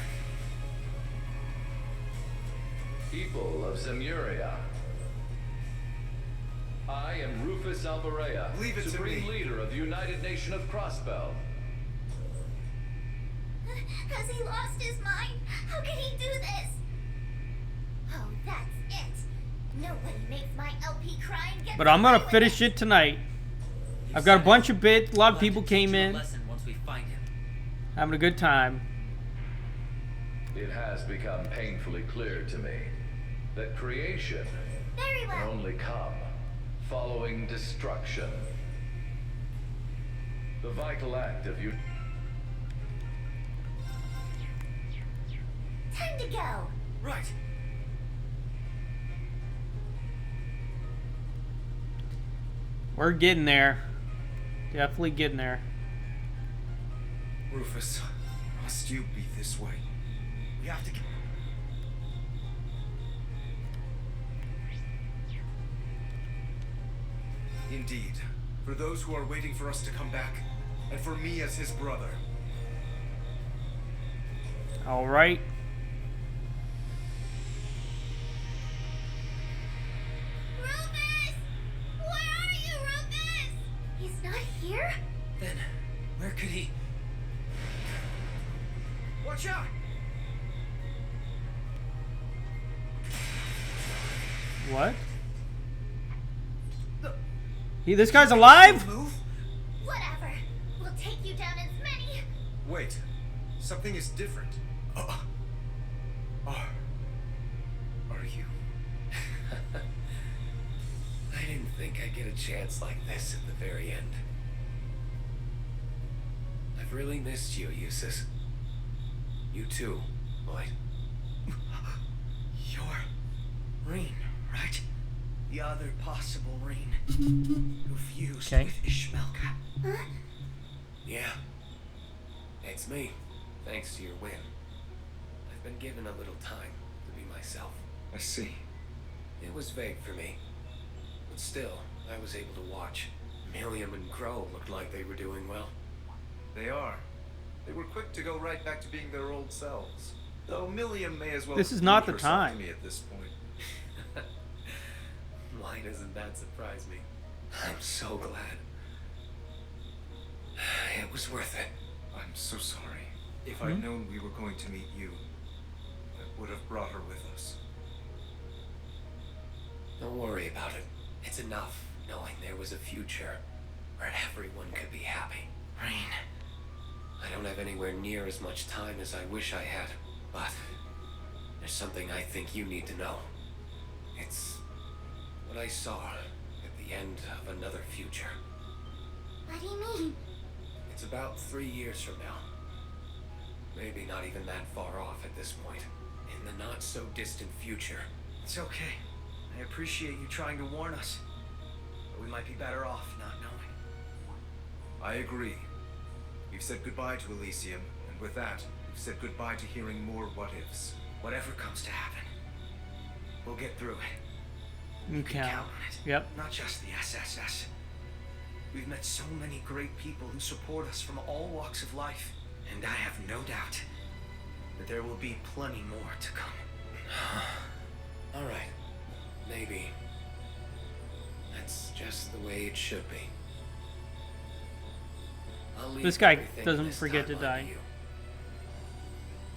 People of Zemuria. I am Rufus Alvarea,
Leave it to
Supreme
me.
Leader of the United Nation of Crossbell.
Has he lost his mind? How can he do this? Oh, that's it. Nobody makes my LP cry and get
But I'm gonna
away with
finish it tonight. I've got a bunch of bits. A lot of people came in,
Once we find him.
having a good time.
It has become painfully clear to me that creation
Very
can
well.
only come following destruction. The vital act of you.
Time to go.
Right.
We're getting there. Definitely getting there.
Rufus, must you be this way?
We have to get...
Indeed. For those who are waiting for us to come back, and for me as his brother.
All right.
Rufus! Where are you, Rufus? He's not here?
Then, where could he... Watch out!
What? This guy's alive?
Move?
Whatever. We'll take you down as many.
Wait, something is different. Are you?
I didn't think I'd get a chance like this at the very end. I've really missed you, Eustace. You too, Lloyd.
You're... Rain, right? The other possible Rain. Who fused
Okay.
with Ishmelka.
Huh?
Yeah. It's me, thanks to your win. I've been given a little time to be myself.
I see.
It was vague for me. But still, I was able to watch. Milliam and Crow looked like they were doing well.
They are. They were quick to go right back to being their old selves. Though Milliam may as well
This is
have
not
proved
the
herself
time.
to me at this point.
Why doesn't that surprise me? I'm so glad. It was worth it.
I'm so sorry. If I'd known we were going to meet you, I would have brought her with us.
Don't worry about it. It's enough knowing there was a future where everyone could be happy.
Rain.
I don't have anywhere near as much time as I wish I had, but there's something I think you need to know. It's what I saw at the end of another future.
What do you mean?
It's about 3 years from now. Maybe not even that far off at this point. In the not-so-distant future.
It's okay. I appreciate you trying to warn us. But we might be better off not knowing.
I agree. We've said goodbye to Elysium, and with that, we've said goodbye to hearing more what-ifs.
Whatever comes to happen, we'll get through it.
Okay.
Count on it.
Yep.
Not just the SSS. We've met so many great people who support us from all walks of life. And I have no doubt that there will be plenty more to come.
Alright. Maybe. That's just the way it should be. I'll leave
This guy
everything
doesn't
this
forget to
timeline
die.
you.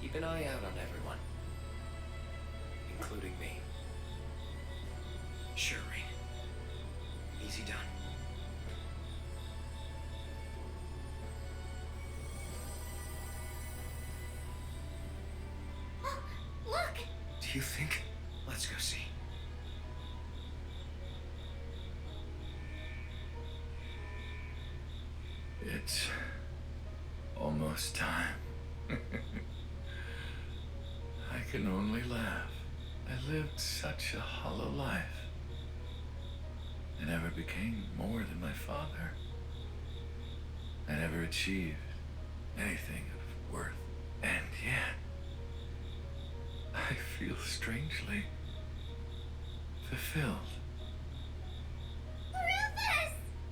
Keep an eye out on everyone. Including me.
Sure, Rain. Easy done.
Look!
Do you think? Let's go see.
It's almost time. I can only laugh. lived such a hollow life. I never became more than my father. I never achieved anything of worth. And yet, I feel strangely fulfilled.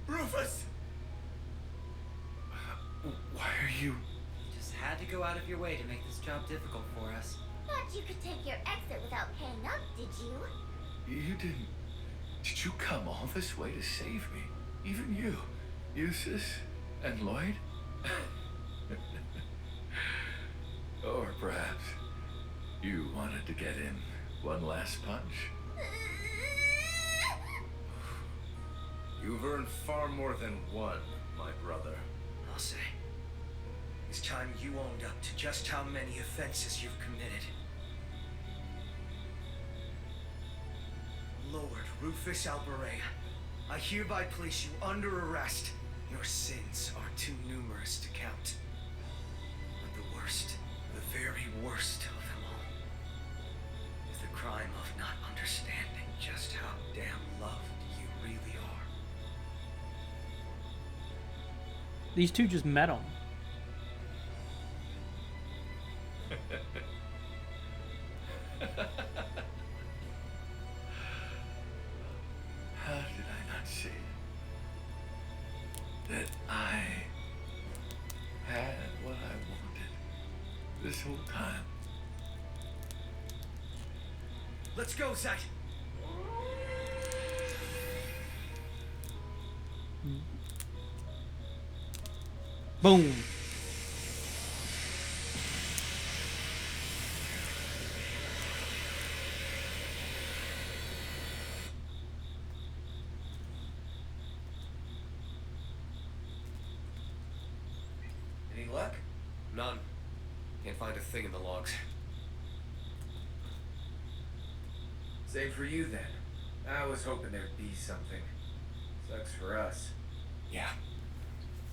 Rufus!
Why are you...
You just had to go out of your way to make this job difficult for us.
Thought you could take your exit without paying up, did you?
You didn't... Did you come all this way to save me? Even you, Eustace and Lloyd? Or perhaps you wanted to get in one last punch?
You've earned far more than one, my brother.
I'll say, it's time you owned up to just how many offenses you've committed. Lord Rufus Alberea, I hereby place you under arrest. Your sins are too numerous to count. But the worst, the very worst of them all, is the crime of not understanding just how damn loved you really are.
These two just met him.
How did I not see that I had what I wanted this whole time?
Let's go, Zite!
Boom.
Any luck?
None. Can't find a thing in the logs.
Same for you then. I was hoping there'd be something. Sucks for us.
Yeah.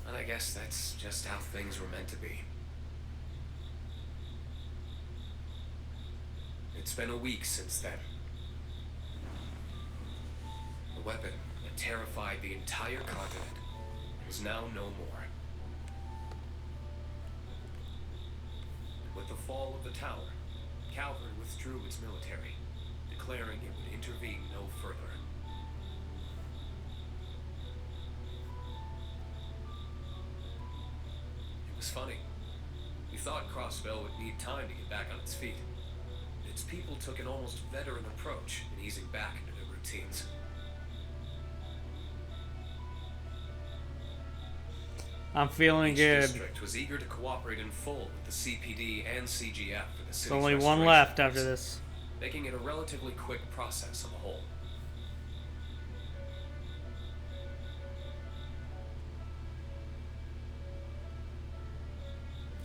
And I guess that's just how things were meant to be. It's been a week since then. The weapon that terrified the entire continent was now no more. With the fall of the tower, Calvert withdrew its military, declaring it would intervene no further. It was funny. We thought Crossbell would need time to get back on its feet. Its people took an almost veteran approach in easing back into their routines.
I'm feeling
Each
good.
district was eager to cooperate in full with the CPD and CGF for the city's
There's only one
restoration
left
efforts,
after this.
making it a relatively quick process on the whole.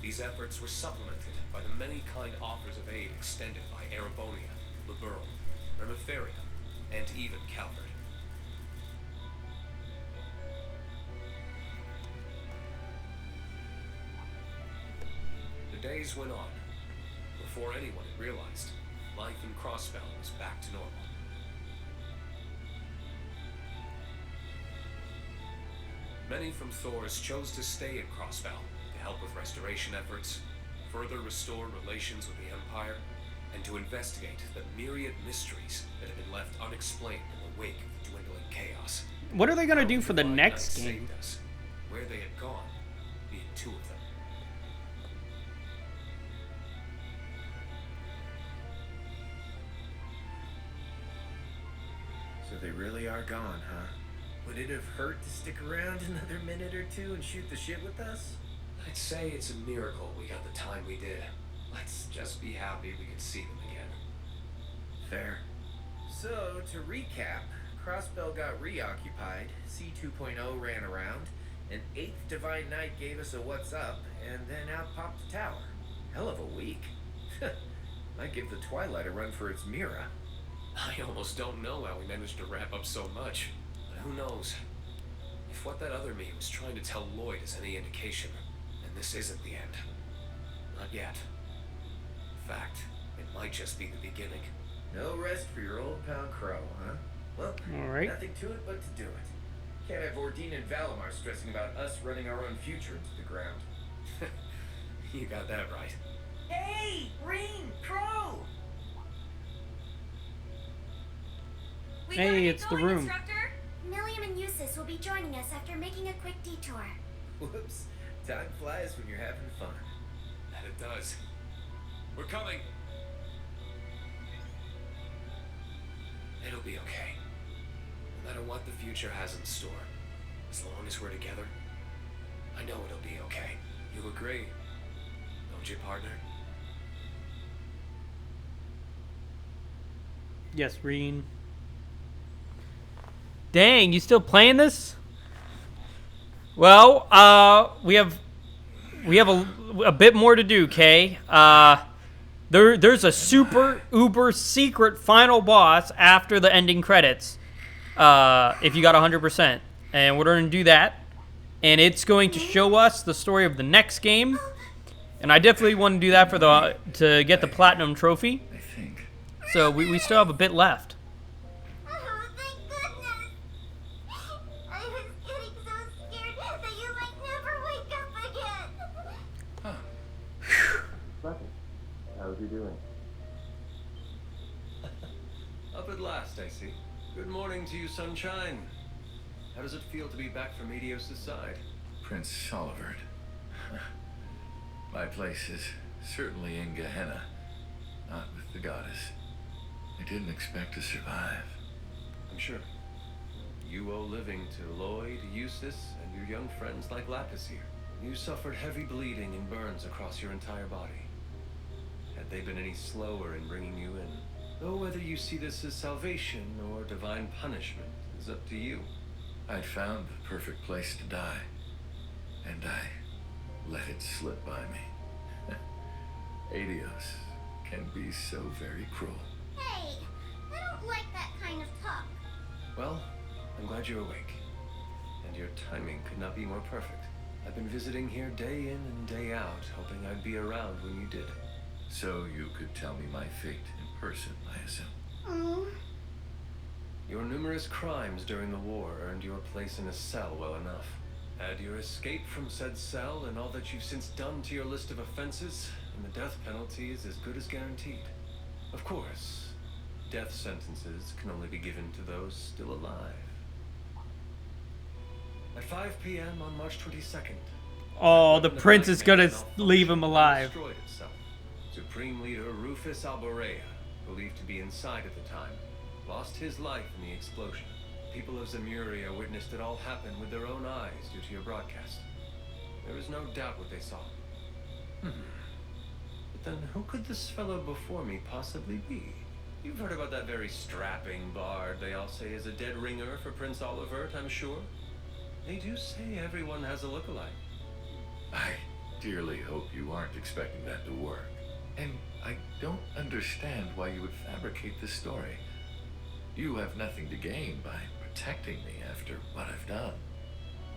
These efforts were supplemented by the many kind offers of aid extended by Erebonia, Liberl, Reverie, and even Calvert. The days went on. Before anyone had realized, life in Crossbell was back to normal. Many from Thors chose to stay in Crossbell to help with restoration efforts, further restore relations with the Empire, and to investigate the myriad mysteries that had been left unexplained in the wake of the dwindling chaos.
What are they gonna do for the
Divine
next
Knight
game?
saved us, where they had gone, being two of them.
So they really are gone, huh? Would it have hurt to stick around another minute or two and shoot the shit with us?
I'd say it's a miracle we got the time we did. Let's just be happy we could see them again.
Fair. So, to recap, Crossbell got reoccupied, C2.0 ran around, an 8th Divine Knight gave us a what's up, and then out popped the tower. Hell of a week. Might give the Twilight a run for its Mira.
I almost don't know how we managed to wrap up so much. But who knows? If what that other me was trying to tell Lloyd is any indication, then this isn't the end. Not yet. In fact, it might just be the beginning.
No rest for your old pal Crow, huh? Well,
All right.
nothing to it but to do it. Can't have Ordine and Valimar stressing about us running our own future into the ground.
You got that right.
Hey, Reen, Crow!
We
Hey,
gotta get
it's the
going,
room.
Instructor.
Milliam and Eustace will be joining us after making a quick detour.
Whoops. Time flies when you're having fun.
That it does. We're coming. It'll be okay. No matter what the future has in store, as long as we're together, I know it'll be okay. You agree, don't you, partner?
Yes, Reen. Dang, you still playing this? Well, we have a bit more to do, Kay. There's a super uber secret final boss after the ending credits. If you got 100%, and we're gonna do that, and it's going to show us the story of the next game. And I definitely want to do that for to get the platinum trophy.
I think.
So we still have a bit left.
Oh, thank goodness! I was getting so scared that you might never wake up again.
How's he doing?
Up at last, I see. Good morning to you, sunshine. How does it feel to be back from Medios' side?
Prince Solivert. My place is certainly in Gehenna, not with the goddess. I didn't expect to survive.
I'm sure. You owe living to Lloyd, Eustace, and your young friends like Lapis here. You suffered heavy bleeding and burns across your entire body. Had they been any slower in bringing you in? Though whether you see this as salvation or divine punishment is up to you.
I'd found the perfect place to die, and I let it slip by me. Adios can be so very cruel.
Hey, I don't like that kind of talk.
Well, I'm glad you're awake. And your timing could not be more perfect. I've been visiting here day in and day out, hoping I'd be around when you did.
So you could tell me my fate in person, I assume.
Mm.
Your numerous crimes during the war earned your place in a cell well enough. Add your escape from said cell and all that you've since done to your list of offenses, and the death penalty is as good as guaranteed. Of course, death sentences can only be given to those still alive. At 5 p.m. on March 22nd.
Oh, the prince is gonna leave him alive.
Destroyed itself. Supreme Leader Rufus Alborea, believed to be inside at the time, lost his life in the explosion. People of Zemuria witnessed it all happen with their own eyes due to your broadcast. There is no doubt what they saw. But then who could this fellow before me possibly be? You've heard about that very strapping bard they all say is a dead ringer for Prince Olivert, I'm sure. They do say everyone has a lookalike.
I dearly hope you aren't expecting that to work. And I don't understand why you would fabricate this story. You have nothing to gain by protecting me after what I've done.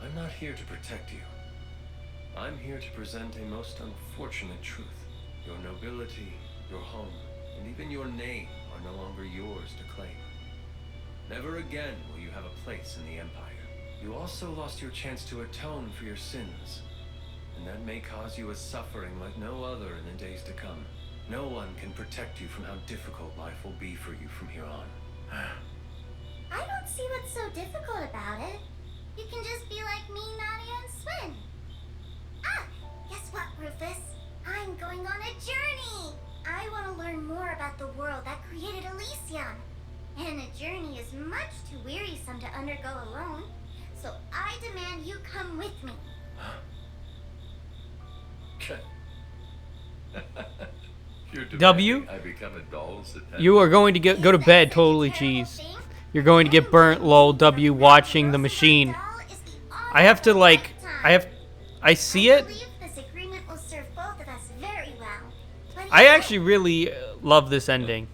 I'm not here to protect you. I'm here to present a most unfortunate truth. Your nobility, your home, and even your name are no longer yours to claim. Never again will you have a place in the Empire. You also lost your chance to atone for your sins, and that may cause you a suffering like no other in the days to come. No one can protect you from how difficult life will be for you from here on.
I don't see what's so difficult about it. You can just be like me, Nadia, and Sven. Ah, guess what, Rufus? I'm going on a journey. I want to learn more about the world that created Elysium. And a journey is much too wearisome to undergo alone. So I demand you come with me.
You're
W?
I become a doll's attendant.
You are going to go to bed, totally cheese. You're going to get burnt, lol, W, watching the machine. I have to, like, I see it.
This agreement will serve both of us very well. But
I actually really love this ending.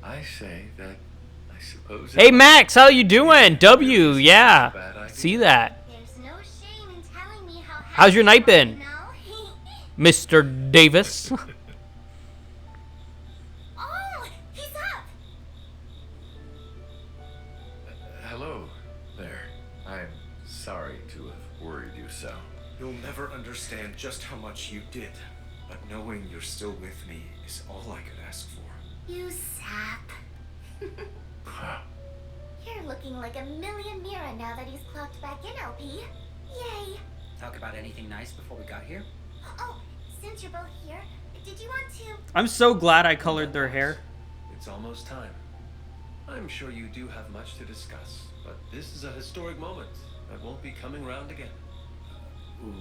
I say that I suppose.
Hey, Max, how you doing? W, yeah. See that.
there's no shame in telling me how
How's your night
happy you
been,
are, you know?
Mr. Davis?
Oh, he
you so.
You'll never understand just how much you did, but knowing you're still with me is all I could ask for.
You sap. You're looking like a million Mira now that he's clocked back in, LP. Yay!
Talk about anything nice before we got here?
Oh, since you're both here, did you want to...
I'm so glad I colored their hair.
It's almost time. I'm sure you do have much to discuss, but this is a historic moment that won't be coming round again.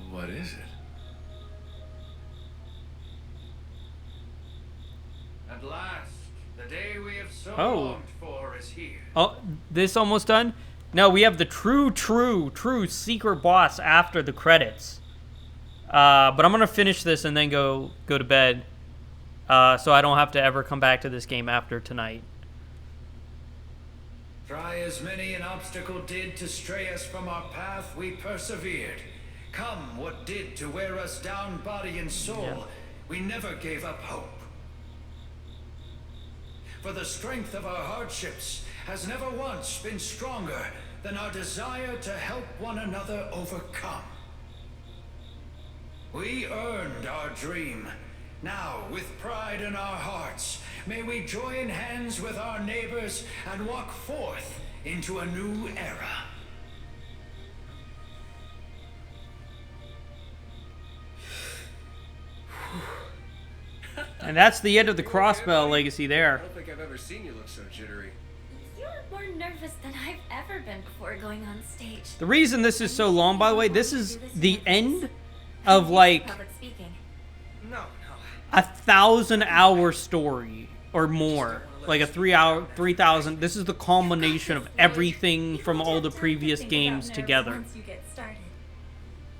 What is it?
At last, the day we have so
Oh.
longed for is here.
Oh, this almost done? No, we have the true secret boss after the credits. But I'm gonna finish this and then go to bed, so I don't have to ever come back to this game after tonight.
Try as many an obstacle did to stray us from our path, we persevered. Come what did to wear us down body and soul, we never gave up hope. For the strength of our hardships has never once been stronger than our desire to help one another overcome. We earned our dream. Now, with pride in our hearts, may we join hands with our neighbors and walk forth into a new era.
And that's the end of the Crossbell legacy
I
there.
don't think I've ever seen you look so jittery.
You're more nervous than I've ever been before going on stage.
The reason this is so long, by the way, this is the end of like
Public speaking.
No, no.
1,000-hour story or more. Like a 3,000. This is the culmination of everything from all the previous games together.
Once you get started.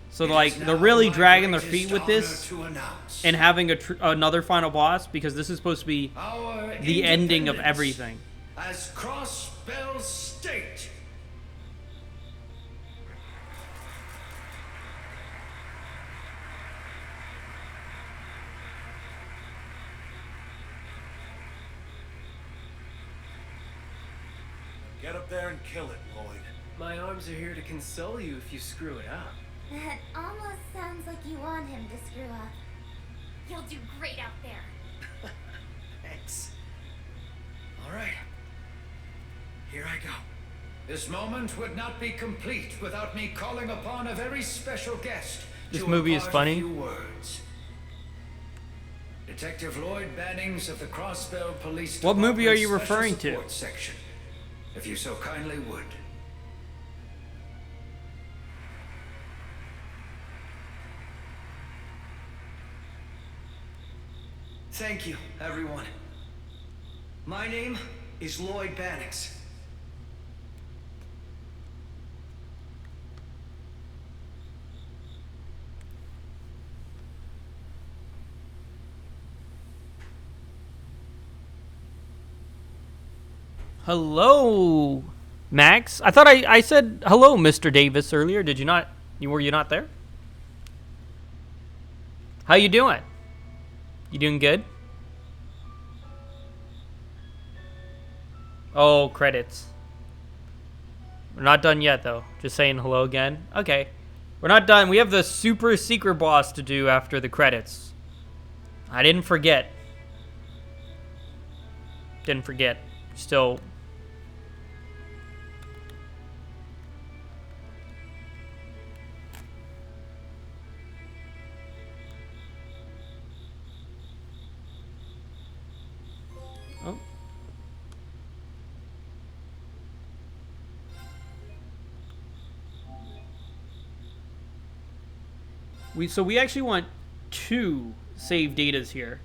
So like they're really dragging their feet with this and having another final boss because this is supposed to be the ending of everything.
As Crossbell State.
Get up there and kill it, Lloyd.
My arms are here to console you if you screw it up.
That almost sounds like you want him to screw up. You'll do great out there.
Thanks. All right. Here I go.
This moment would not be complete without me calling upon a very special guest.
This
to
movie is
impart
funny.
A few words. Detective Lloyd Bannings of the Crossbell Police
What movie are you
Department's Special
referring to?
Support Section, if you so kindly would.
Thank you, everyone. My name is Lloyd Bannings.
Hello, Max. I thought I said hello, Mr. Davis, earlier. Did you not? Were you not there? How you doing? You doing good? Oh, credits. We're not done yet, though. Just saying hello again. Okay. We're not done. We have the super secret boss to do after the credits. I didn't forget. Didn't forget. Still... Oh. So we actually want 2 save datas here.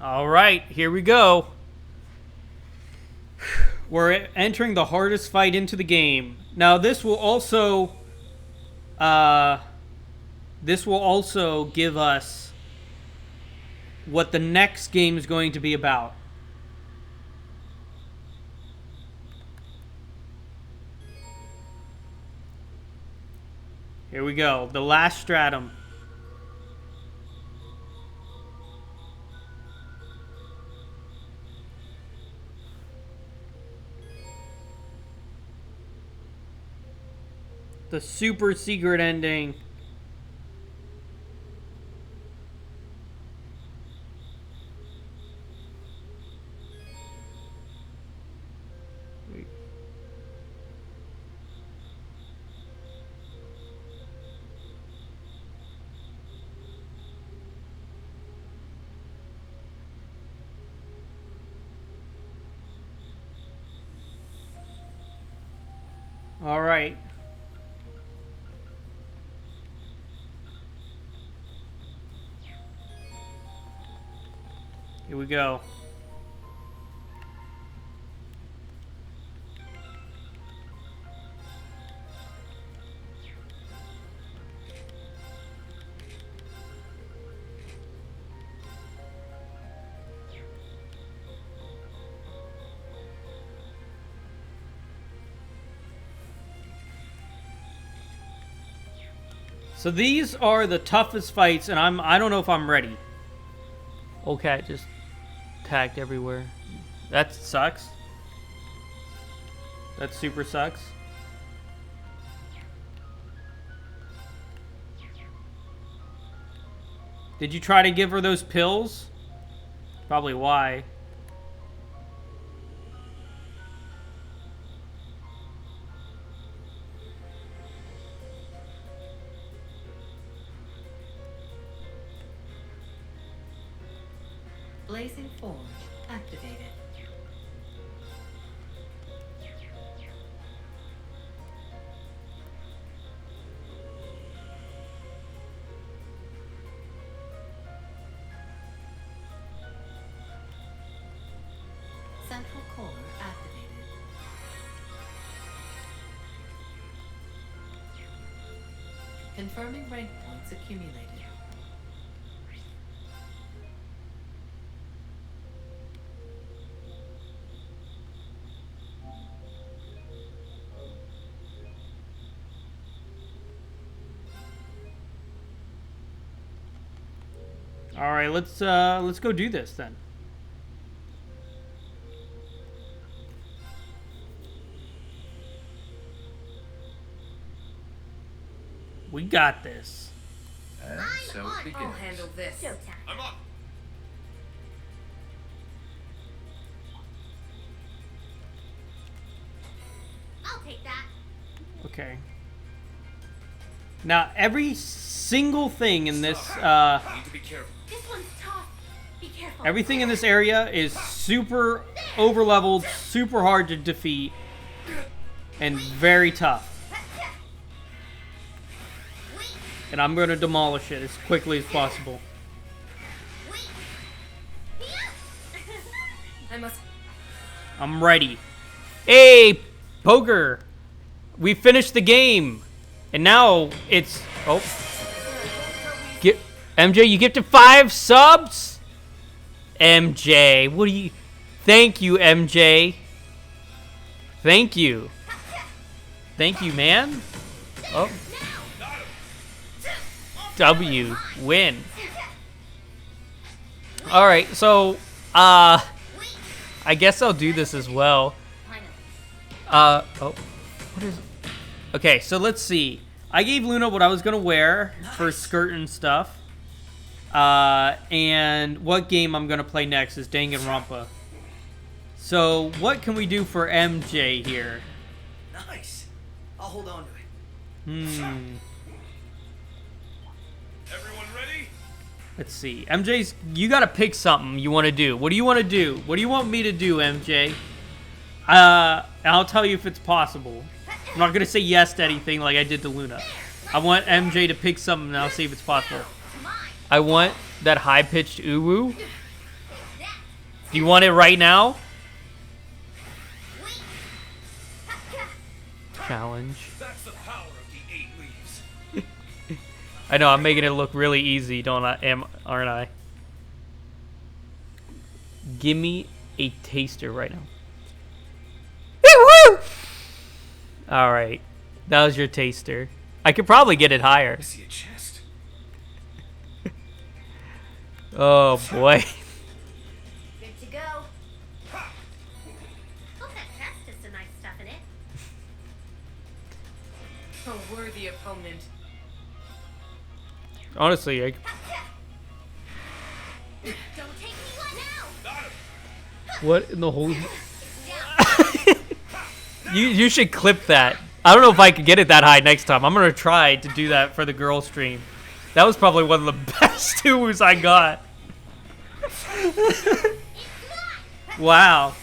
All right, here we go. We're entering the hardest fight into the game. Now, this will also this will also give us what the next game is going to be about. Here we go. The last stratum. The super secret ending. All right. Here we go. So these are the toughest fights, and I don't know if I'm ready. Okay, just tagged everywhere. That sucks. That super sucks. Did you try to give her those pills? Probably why.
Blazing Forge activated. Central core activated. Confirming rank points accumulated.
All right, let's go do this then. We got this.
And so it begins.
I'll handle this.
Showtime.
I'm on.
I'll take that.
Okay. Now every single thing in this
Need to be careful.
This one's tough. Be careful.
everything in this area is super overleveled, super hard to defeat, and very tough. And I'm going to demolish it as quickly as possible.
I must.
I'm ready. Hey, poker. We finished the game. And now it's... Oh. MJ, you get to 5 subs? MJ, what do you... Thank you, MJ. Thank you. Thank you, man. Oh. W. Win. Alright, so... I guess I'll do this as well. Oh. What is... Okay, so let's see. I gave Luna what I was going to wear for skirt and stuff. And what game I'm going to play next is Danganronpa. So, what can we do for MJ here?
Nice. I'll hold on to it.
Everyone ready?
Let's see. MJ's... You got to pick something you want to do. What do you want to do? What do you want me to do, MJ? I'll tell you if it's possible. I'm not going to say yes to anything like I did to Luna. I want MJ to pick something and I'll see if it's possible. I want that high-pitched uwu. Do you want it right now? Challenge.
That's the power of the 8 leaves.
I know I'm making it look really easy, aren't I? Give me a taster right now. Woo! All right, that was your taster. I could probably get it higher.
I see a chest.
Oh boy.
Good to go. Hope that chest has some nice stuff in it.
A worthy opponent.
Honestly,
Don't take me one now.
what in the whole? You should clip that. I don't know if I could get it that high next time. I'm gonna try to do that for the girl stream. That was probably one of the best duos I got. Wow.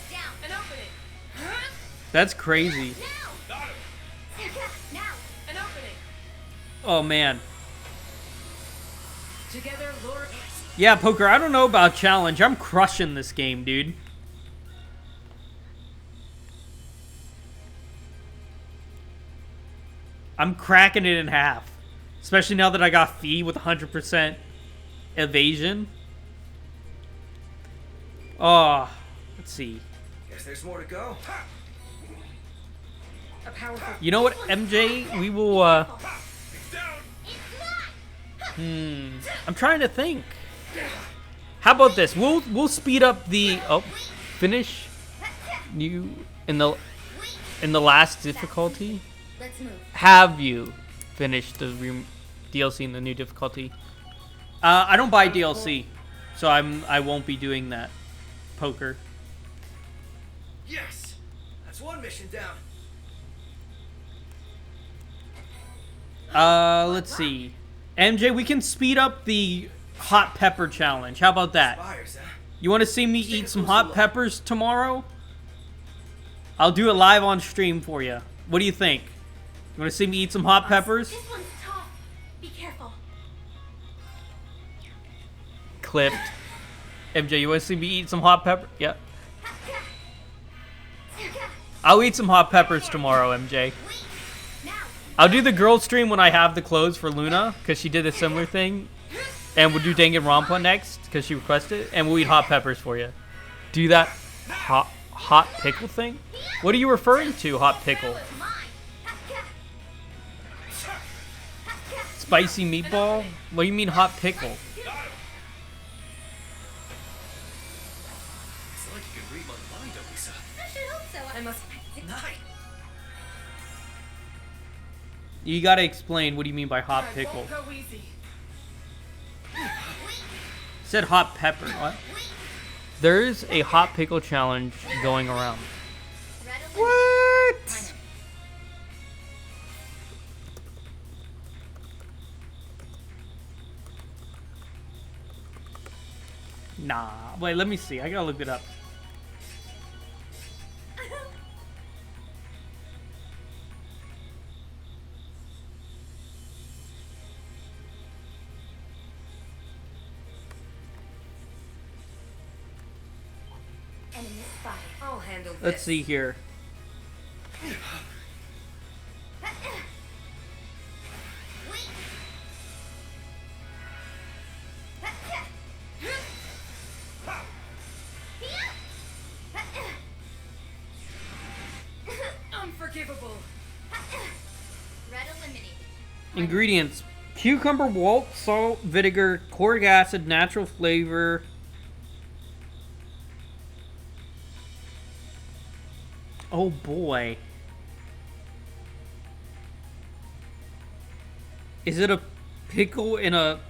That's crazy. Oh man. Yeah, Poker, I don't know about challenge. I'm crushing this game, dude. I'm cracking it in half. Especially now that I got Fee with 100% evasion. Oh, let's see.
Guess there's more to go.
You know what, MJ? We will, I'm trying to think. How about this? We'll speed up the finish you in the last difficulty.
Let's move.
Have you finished the DLC in the new difficulty? I don't buy DLC, so I won't be doing that. Poker.
Yes, that's one mission down.
Let's see. MJ, we can speed up the hot pepper challenge. How about that? You want to see me eat some hot peppers tomorrow? I'll do it live on stream for you. What do you think? You want to see me eat some hot peppers?
This one's tough. Be careful.
Clipped. MJ, you want to see me eat some hot pepper? Yep. I'll eat some hot peppers tomorrow, MJ. I'll do the girl stream when I have the clothes for Luna, because she did a similar thing. And we'll do Danganronpa next, because she requested it. And we'll eat hot peppers for you. Do that hot pickle thing? What are you referring to, hot pickle? Spicy meatball? What do you mean hot pickle?
It's like you can read my mind, Elisa.
I should hope so. I must.
You gotta explain what do you mean by hot pickle. Said hot pepper. What? There's a hot pickle challenge going around. What? Nah. Wait, let me see. I gotta look it up.
I'll handle this.
Let's see here.
Unforgivable.
Red eliminated.
Ingredients: cucumber, malt, salt, vinegar, chloric acid, natural flavor. Oh boy. Is it a pickle in a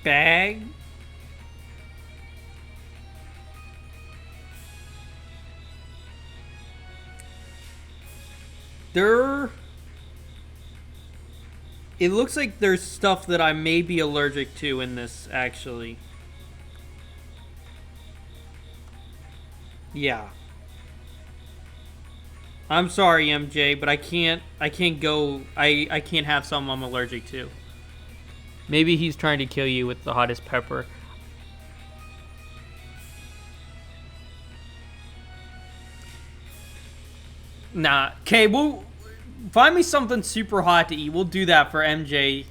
bag? It looks like there's stuff that I may be allergic to in this, actually. Yeah. I'm sorry, MJ, but I can't have something I'm allergic to. Maybe he's trying to kill you with the hottest pepper. Nah. Okay, well, Find me something super hot to eat. We'll do that for MJ.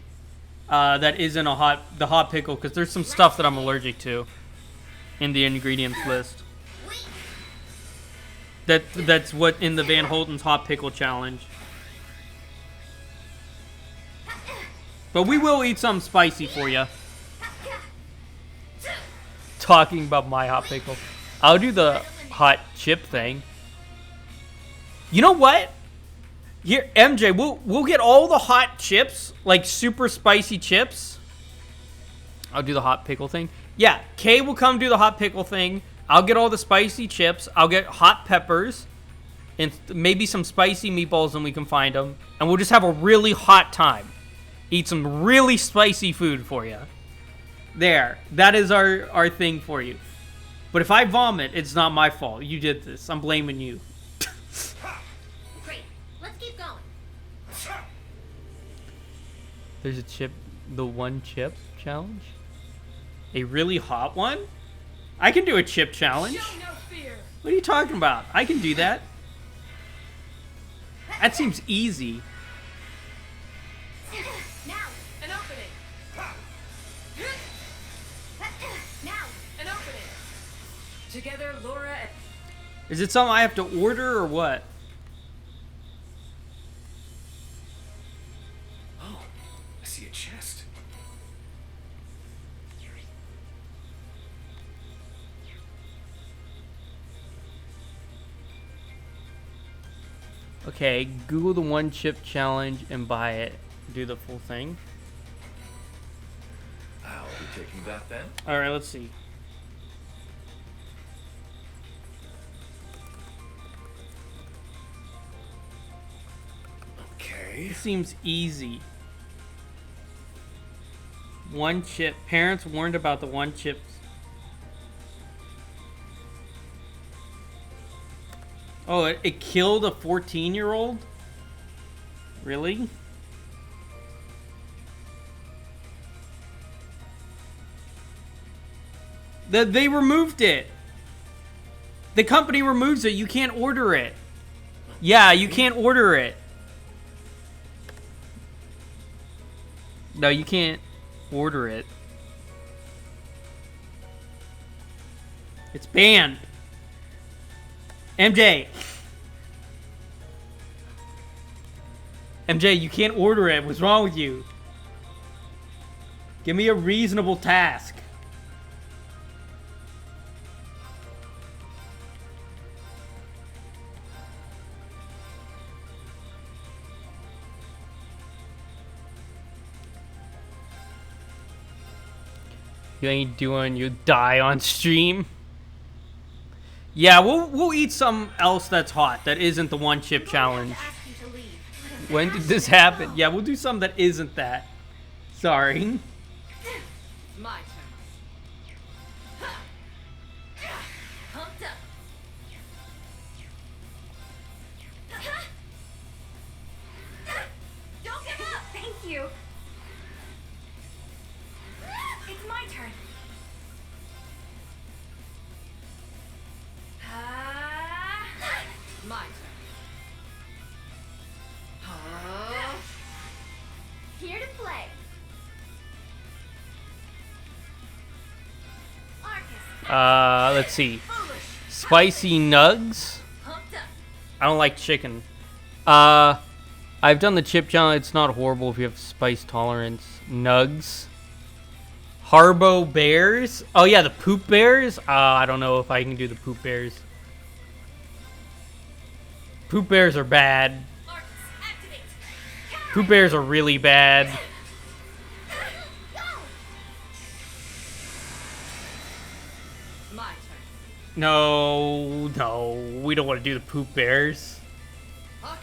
That isn't the hot pickle, because there's some stuff that I'm allergic to in the ingredients list. That's what in the Van Holten's hot pickle challenge. But we will eat something spicy for you. Talking about my hot pickle. I'll do the hot chip thing. You know what? Here, MJ, we'll get all the hot chips, like super spicy chips. I'll do the hot pickle thing. Yeah, Kay will come do the hot pickle thing. I'll get all the spicy chips. I'll get hot peppers and maybe some spicy meatballs when we can find them. And we'll just have a really hot time. Eat some really spicy food for you. There. That is our thing for you. But if I vomit, it's not my fault. You did this. I'm blaming you.
Great. Let's keep going.
There's a chip. The one chip challenge? A really hot one? I can do a chip challenge. What are you talking about? I can do that. That seems easy.
Now, an opening. Now, an opening. Together, Laura and...
Is it something I have to order or what?
Oh, I see a chest.
Okay, Google the one chip challenge and buy it. Do the full thing.
I'll be taking that then.
Alright, let's see.
Okay.
It seems easy. One chip. Parents warned about the one chips. Oh, it killed a 14-year-old? Really? They removed it. The company removes it. You can't order it. Yeah, you can't order it. No, you can't order it. It's banned. MJ, you can't order it. What's wrong with you? Give me a reasonable task. You ain't doing, you die on stream. Yeah, we'll eat something else that's hot that isn't the one chip challenge. When did this happen? Yeah, we'll do something that isn't that. Sorry.
My turn. Pumped up. Don't give up.
Thank you. It's my turn.
My turn.
Here to play. Arcus.
Let's see. Spicy nugs.
Pumped up.
I don't like chicken. I've done the chip challenge. It's not horrible if you have spice tolerance. Nugs. Harbo bears. Oh yeah, the poop bears. I don't know if I can do the poop bears. Poop bears are bad. Poop bears are really bad.
My turn.
No, we don't want to do the poop bears.
I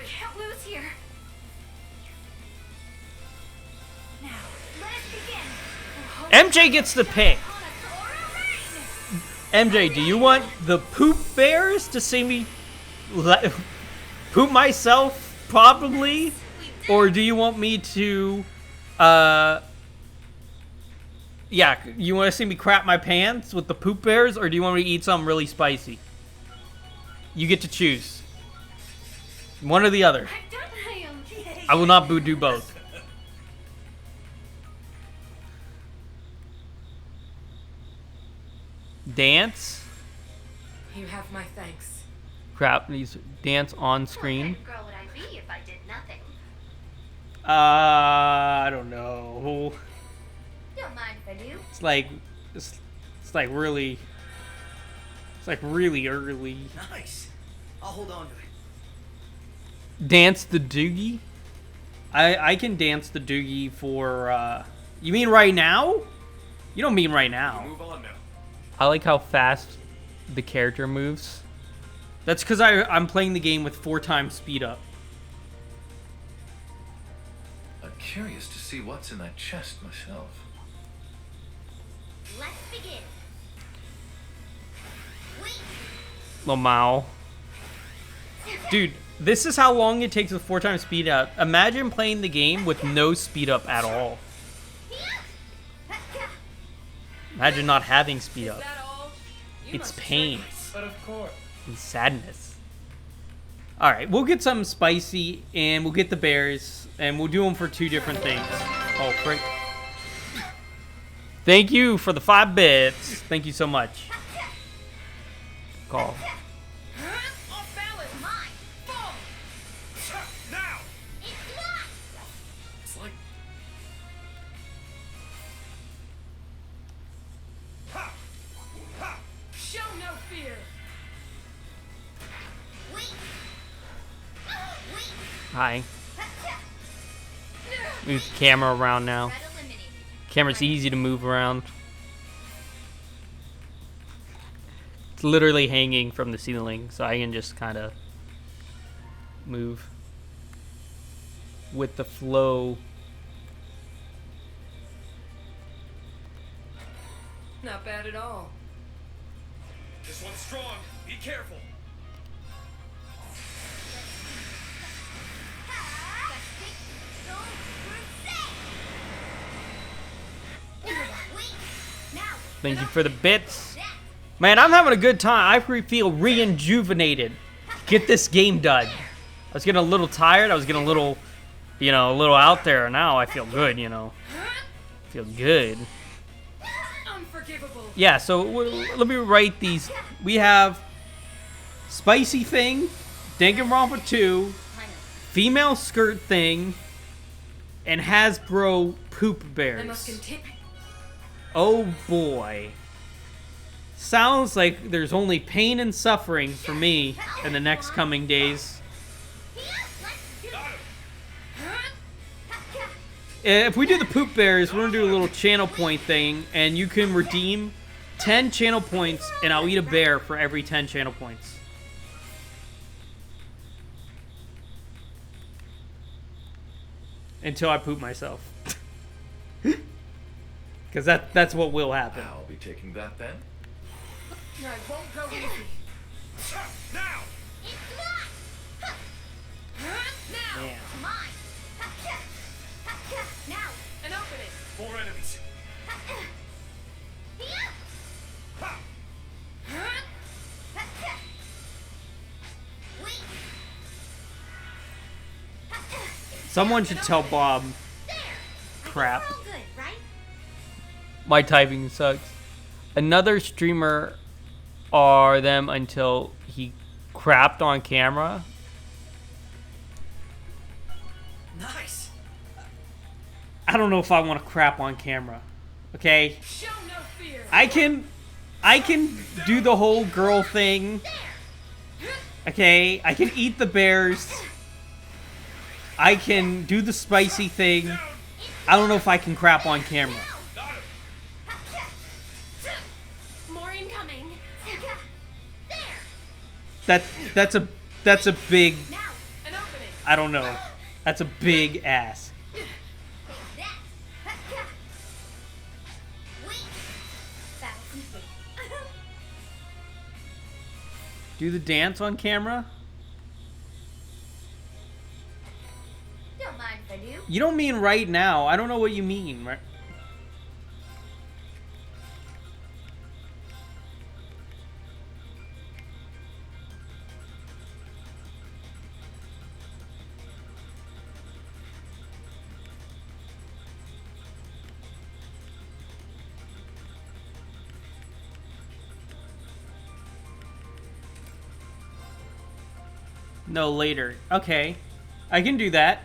Can't lose here. Now, let us begin.
MJ gets the pick. MJ, do you want the poop bears to see me poop myself, probably? Or do you want me to, yeah, you want to see me crap my pants with the poop bears, or do you want me to eat something really spicy? You get to choose. One or the other. I will not do both. Dance.
You have my thanks.
Crap, these dance on screen.
What kind of girl would I be if I did nothing?
I don't know.
Don't mind if I do.
It's like really early.
Nice. I'll hold on to it.
Dance the doogie? I can dance the doogie for you mean right now? You don't mean right now.
Move on now.
I like how fast the character moves. That's because I'm playing the game with 4 times speed up.
I'm curious to see what's in that chest myself.
Let's begin.
Lamau. Dude, this is how long it takes with 4 times speed up. Imagine playing the game with no speed up at all. Imagine not having speed up. It's pain.
But of course.
And sadness. Alright, we'll get something spicy, and we'll get the bears, and we'll do them for 2 different things. Oh, frick. Thank you for the 5 bits. Thank you so much. Call.
Now! It's like...
Show no fear.
Hi. Move the camera around now. Camera's easy to move around. It's literally hanging from the ceiling, so I can just kind of move with the flow.
Not bad at all.
This one's strong. Be careful.
Thank you for the bits. Man, I'm having a good time. I feel rejuvenated. Get this game done. I was getting a little tired. I was getting a little, you know, a little out there. Now I feel good, you know. Feel good.
Unforgivable.
Yeah, so let me write these. We have Spicy Thing, Danganronpa 2, Female Skirt Thing, and Hasbro Poop
I must
Bears.
continue.
Oh boy. Sounds like there's only pain and suffering for me in the next coming days. If we do the Poop Bears, we're going to do a little channel point thing, and you can redeem 10 channel points, and I'll eat a bear for every 10 channel points. Until I poop myself. Because that's what will happen.
I'll be taking that then.
I won't go easy.
Now!
Now!
Yeah.
Now! An opening!
4 enemies.
Someone should tell Bob. Crap.
All good, right?
My typing sucks. Another streamer are them until he crapped on camera.
Nice.
I don't know if I want to crap on camera. Okay?
Show no fear!
I can do the whole girl thing. Okay? I can eat the bears. I can do the spicy thing. I don't know if I can crap on camera.
More incoming.
That's a big,
Now! An opening!
I don't know. That's a big ass. Do the dance on camera?
Don't mind if I do.
You don't mean right now. I don't know what you mean, right? No, later. Okay. I can do that.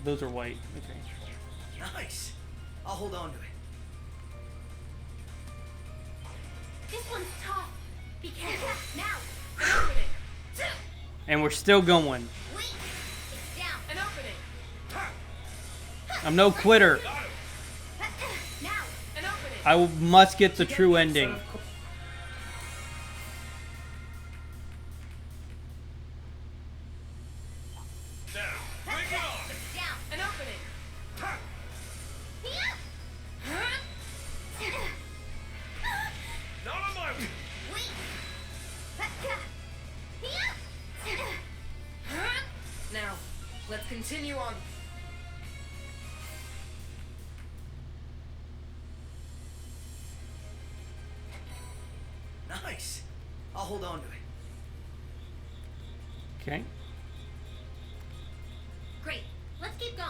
Those are white. Okay.
Nice. I'll hold on to it.
This one's tough. Be careful. Now. An opening.
And we're still going.
Wait. It's down. An opening.
I'm no quitter.
Now. An opening.
I must get the true ending.
It's down. An opening.
Not on my way.
Wait. Now, let's continue on.
Nice. I'll hold on to it.
Okay.
Great. Let's keep going.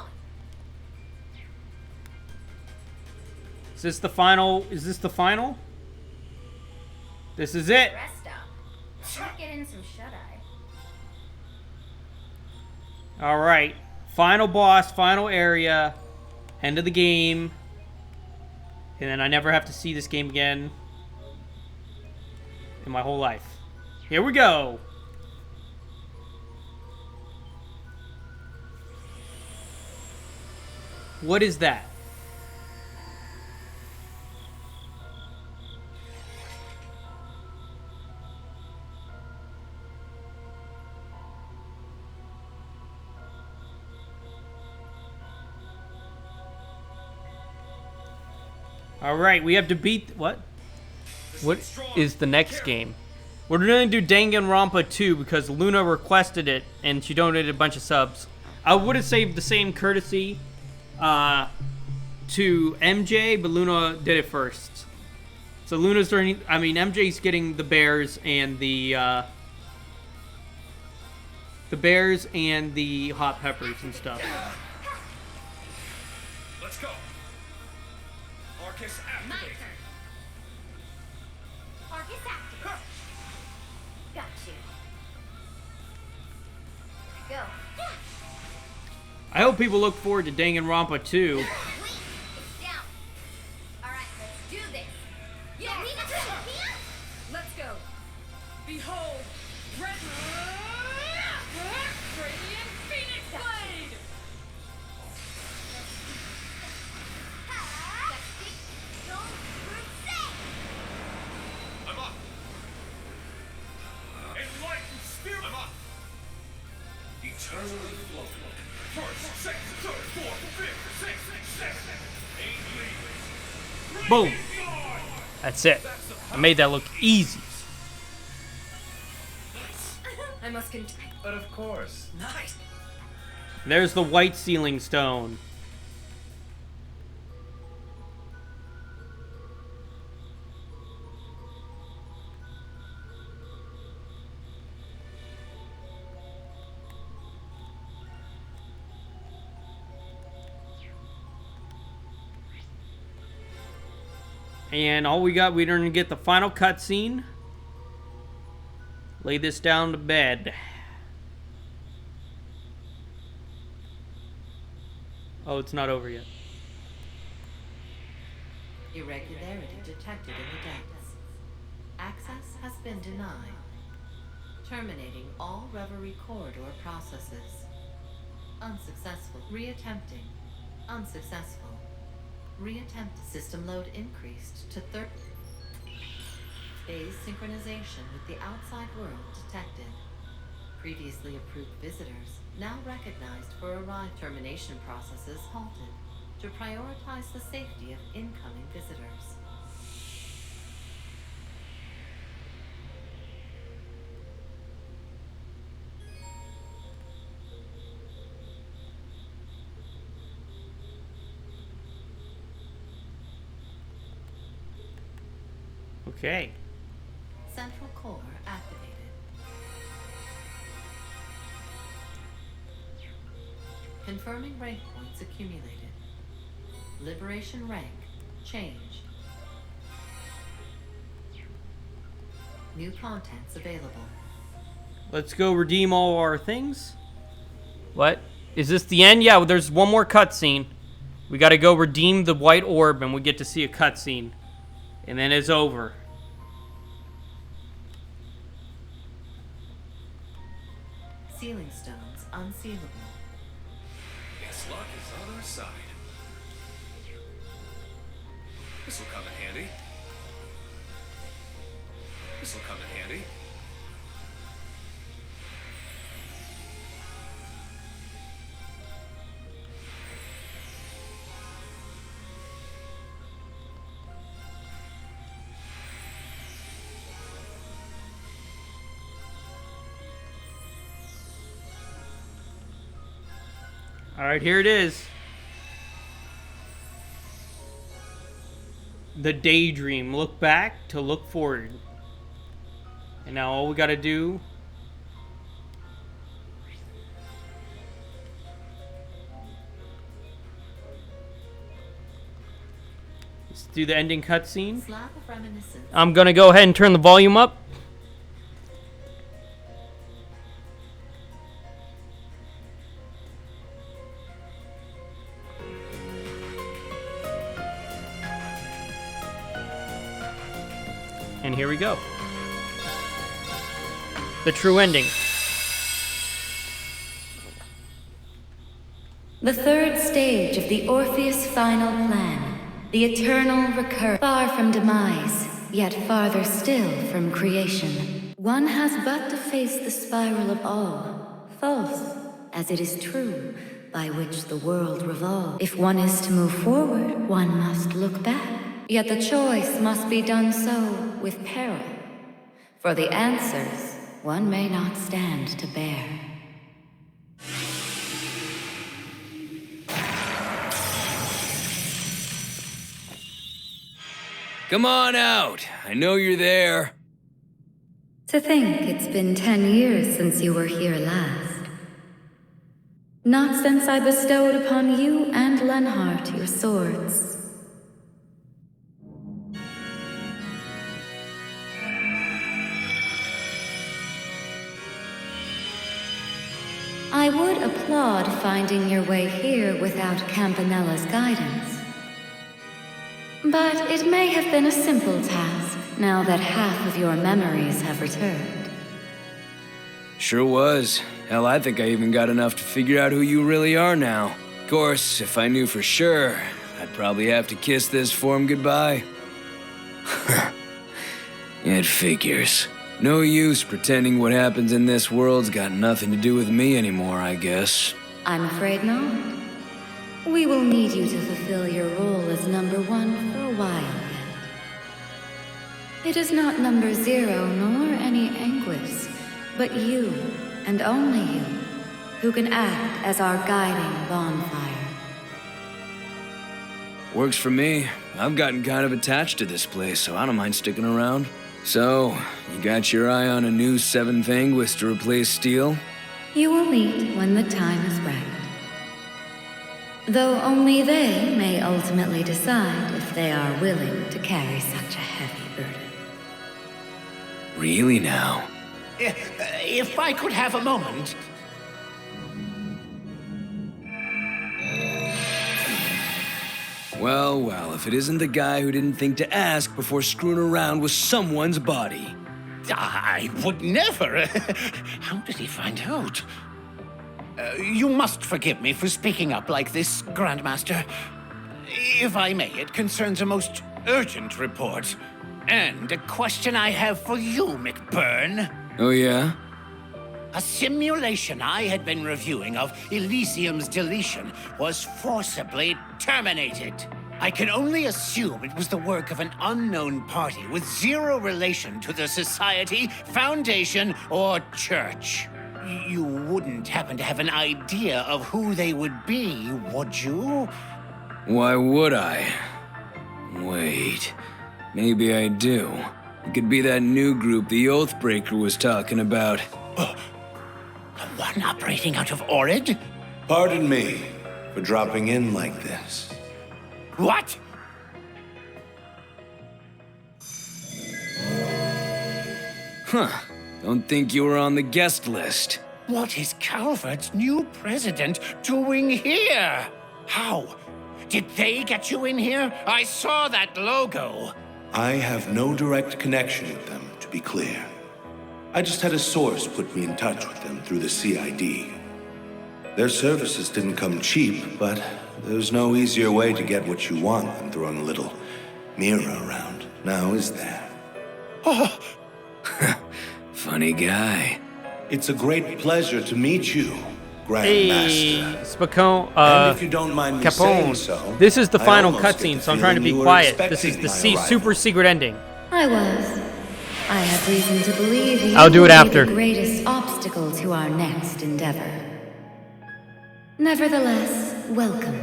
Is this the final? Is this the final? This is it.
Rest up. Let's get in some shut-eye.
All right. Final boss, final area, end of the game. And then I never have to see this game again in my whole life. Here we go. What is that? All right, we have to beat what? What is the next game? We're going to do Danganronpa 2 because Luna requested it and she donated a bunch of subs. I would have saved the same courtesy to MJ, but Luna did it first. So Luna's turning. I mean, MJ's getting the bears and the hot peppers and stuff.
Let's go. Arcus
My
activate.
turn. Arcus activate. Got you.
Go.
I hope people look forward to Danganronpa 2.
Wait. It's down. All right, let's do this. Yeah, let's go. Behold, Radiant Phoenix Blade.
I'm up. Enlightened spirit. I'm up. Eternally floating. First, second, third, fourth, fifth, sixth, seventh, 8 leaders.
Boom. That's it. I made that look easy.
I must continue.
But of course.
Nice.
There's the white sealing stone. And all we got, we're going to get the final cutscene. Lay this down to bed. Oh, it's not over yet.
Irregularity detected in the depths. Access has been denied. Terminating all Reverie corridor processes. Unsuccessful. Reattempting. Unsuccessful. Reattempt. System load increased to 30. Phase synchronization with the outside world detected. Previously approved visitors, now recognized for arrival. Termination processes halted to prioritize the safety of incoming visitors.
Okay.
Central core activated. Confirming rank points accumulated. Liberation rank changed. New contents available.
Let's go redeem all our things. What? Is this the end? Yeah, well, there's one more cutscene. We got to go redeem the white orb, and we get to see a cutscene. And then it's over.
Sealing stones unsealable.
Guess luck is on our side. This'll come in handy. This'll come in handy.
All right, here it is. The daydream. Look back to look forward. And now all we got to do is do the ending cutscene.
Slap of reminiscence.
I'm going to go ahead and turn the volume up. And here we go. The true ending.
The third stage of the Orpheus final plan, the eternal recurrence, far from demise, yet farther still from creation. One has but to face the spiral of all, false as it is true, by which the world revolves. If one is to move forward, one must look back. Yet the choice must be done so with peril. For the answers one may not stand to bear.
Come on out. I know you're there.
To think it's been 10 years since you were here last. Not since I bestowed upon you and Lenhart your swords. I would applaud finding your way here without Campanella's guidance. But it may have been a simple task, now that half of your memories have returned.
Sure was. Hell, I think I even got enough to figure out who you really are now. Of course, if I knew for sure, I'd probably have to kiss this form goodbye. It figures. No use pretending what happens in this world's got nothing to do with me anymore, I guess.
I'm afraid not. We will need you to fulfill your role as number 1 for a while yet. It is not number 0 nor any Anguis, but you, and only you, who can act as our guiding bonfire.
Works for me. I've gotten kind of attached to this place, so I don't mind sticking around. So, you got your eye on a new 7th Anguis to replace Steel?
You will meet when the time is right. Though only they may ultimately decide if they are willing to carry such a heavy burden.
Really now?
If I could have a moment.
Well, well, if it isn't the guy who didn't think to ask before screwing around with someone's body.
I would never. How did he find out? You must forgive me for speaking up like this, Grandmaster. If I may, it concerns a most urgent report. And a question I have for you, McBurn.
Oh, yeah?
A simulation I had been reviewing of Elysium's deletion was forcibly terminated. I can only assume it was the work of an unknown party with zero relation to the Society, Foundation, or Church. You wouldn't happen to have an idea of who they would be, would you?
Why would I? Wait, maybe I do. It could be that new group the Oathbreaker was talking about.
The one operating out of Orid?
Pardon me for dropping in like this.
What?
Huh. Don't think you were on the guest list.
What is Calvert's new president doing here? How? Did they get you in here? I saw that logo.
I have no direct connection with them, to be clear. I just had a source put me in touch with them through the CID. Their services didn't come cheap, but there's no easier way to get what you want than throwing a little mirror around. Now, is there?
Oh,
Funny guy.
It's a great pleasure to meet you,
Hey,
Grandmaster.
Spacone,
And if you don't mind me saying
Capone.
so,
This is the
I
final
almost get
cutscene,
the
so I'm trying to
feeling
be
you were
quiet. This is
expecting
the
my arrival.
super secret ending.
I was. I have reason to believe you
I'll do it
will
after.
be the greatest obstacle to our next endeavor. Nevertheless, welcome,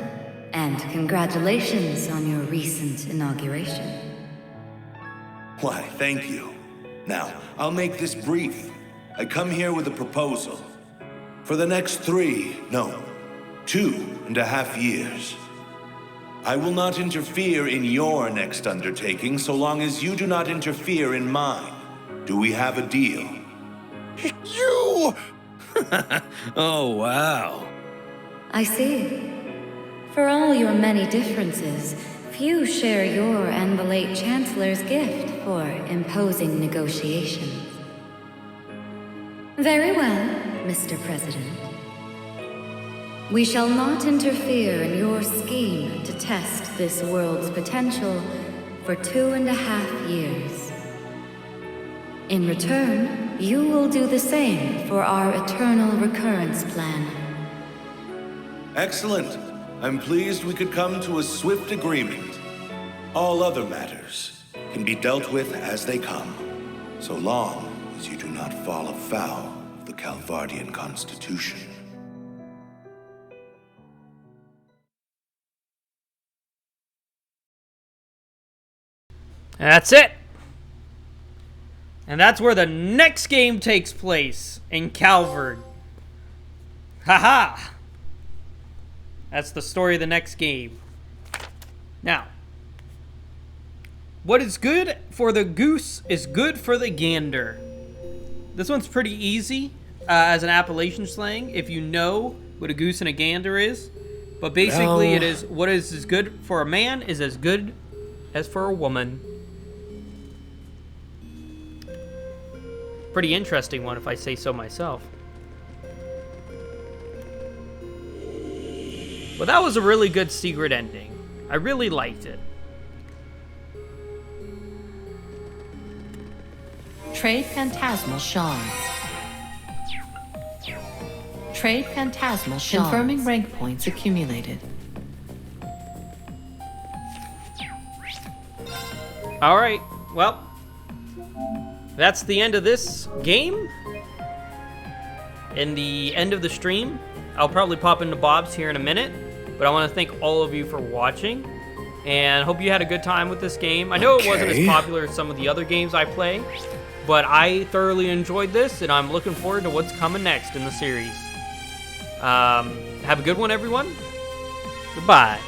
and congratulations on your recent inauguration.
Why, thank you. Now, I'll make this brief. I come here with a proposal. For the next 2.5 years, I will not interfere in your next undertaking so long as you do not interfere in mine. Do we have a deal?
you!
Oh, wow.
I see. For all your many differences, few share your and the late Chancellor's gift for imposing negotiations. Very well, Mr. President. We shall not interfere in your scheme to test this world's potential for 2.5 years. In return, you will do the same for our eternal recurrence plan.
Excellent. I'm pleased we could come to a swift agreement. All other matters can be dealt with as they come, so long as you do not fall afoul of the Calvardian Constitution.
And that's it. And that's where the next game takes place, in Calvard. Haha! That's the story of the next game. Now, what is good for the goose is good for the gander. This one's pretty easy as an Appalachian slang, if you know what a goose and a gander is. But basically it is, what is as good for a man is as good as for a woman. Pretty interesting one, if I say so myself. But that was a really good secret ending. I really liked it.
Trade Phantasmal Shards. Trade Phantasmal Shards. Confirming rank points accumulated.
Alright, well, that's the end of this game. And the end of the stream. I'll probably pop into Bob's here in a minute. But I want to thank all of you for watching. And hope you had a good time with this game. I know it wasn't as popular as some of the other games I play. But I thoroughly enjoyed this. And I'm looking forward to what's coming next in the series. Have a good one, everyone. Goodbye.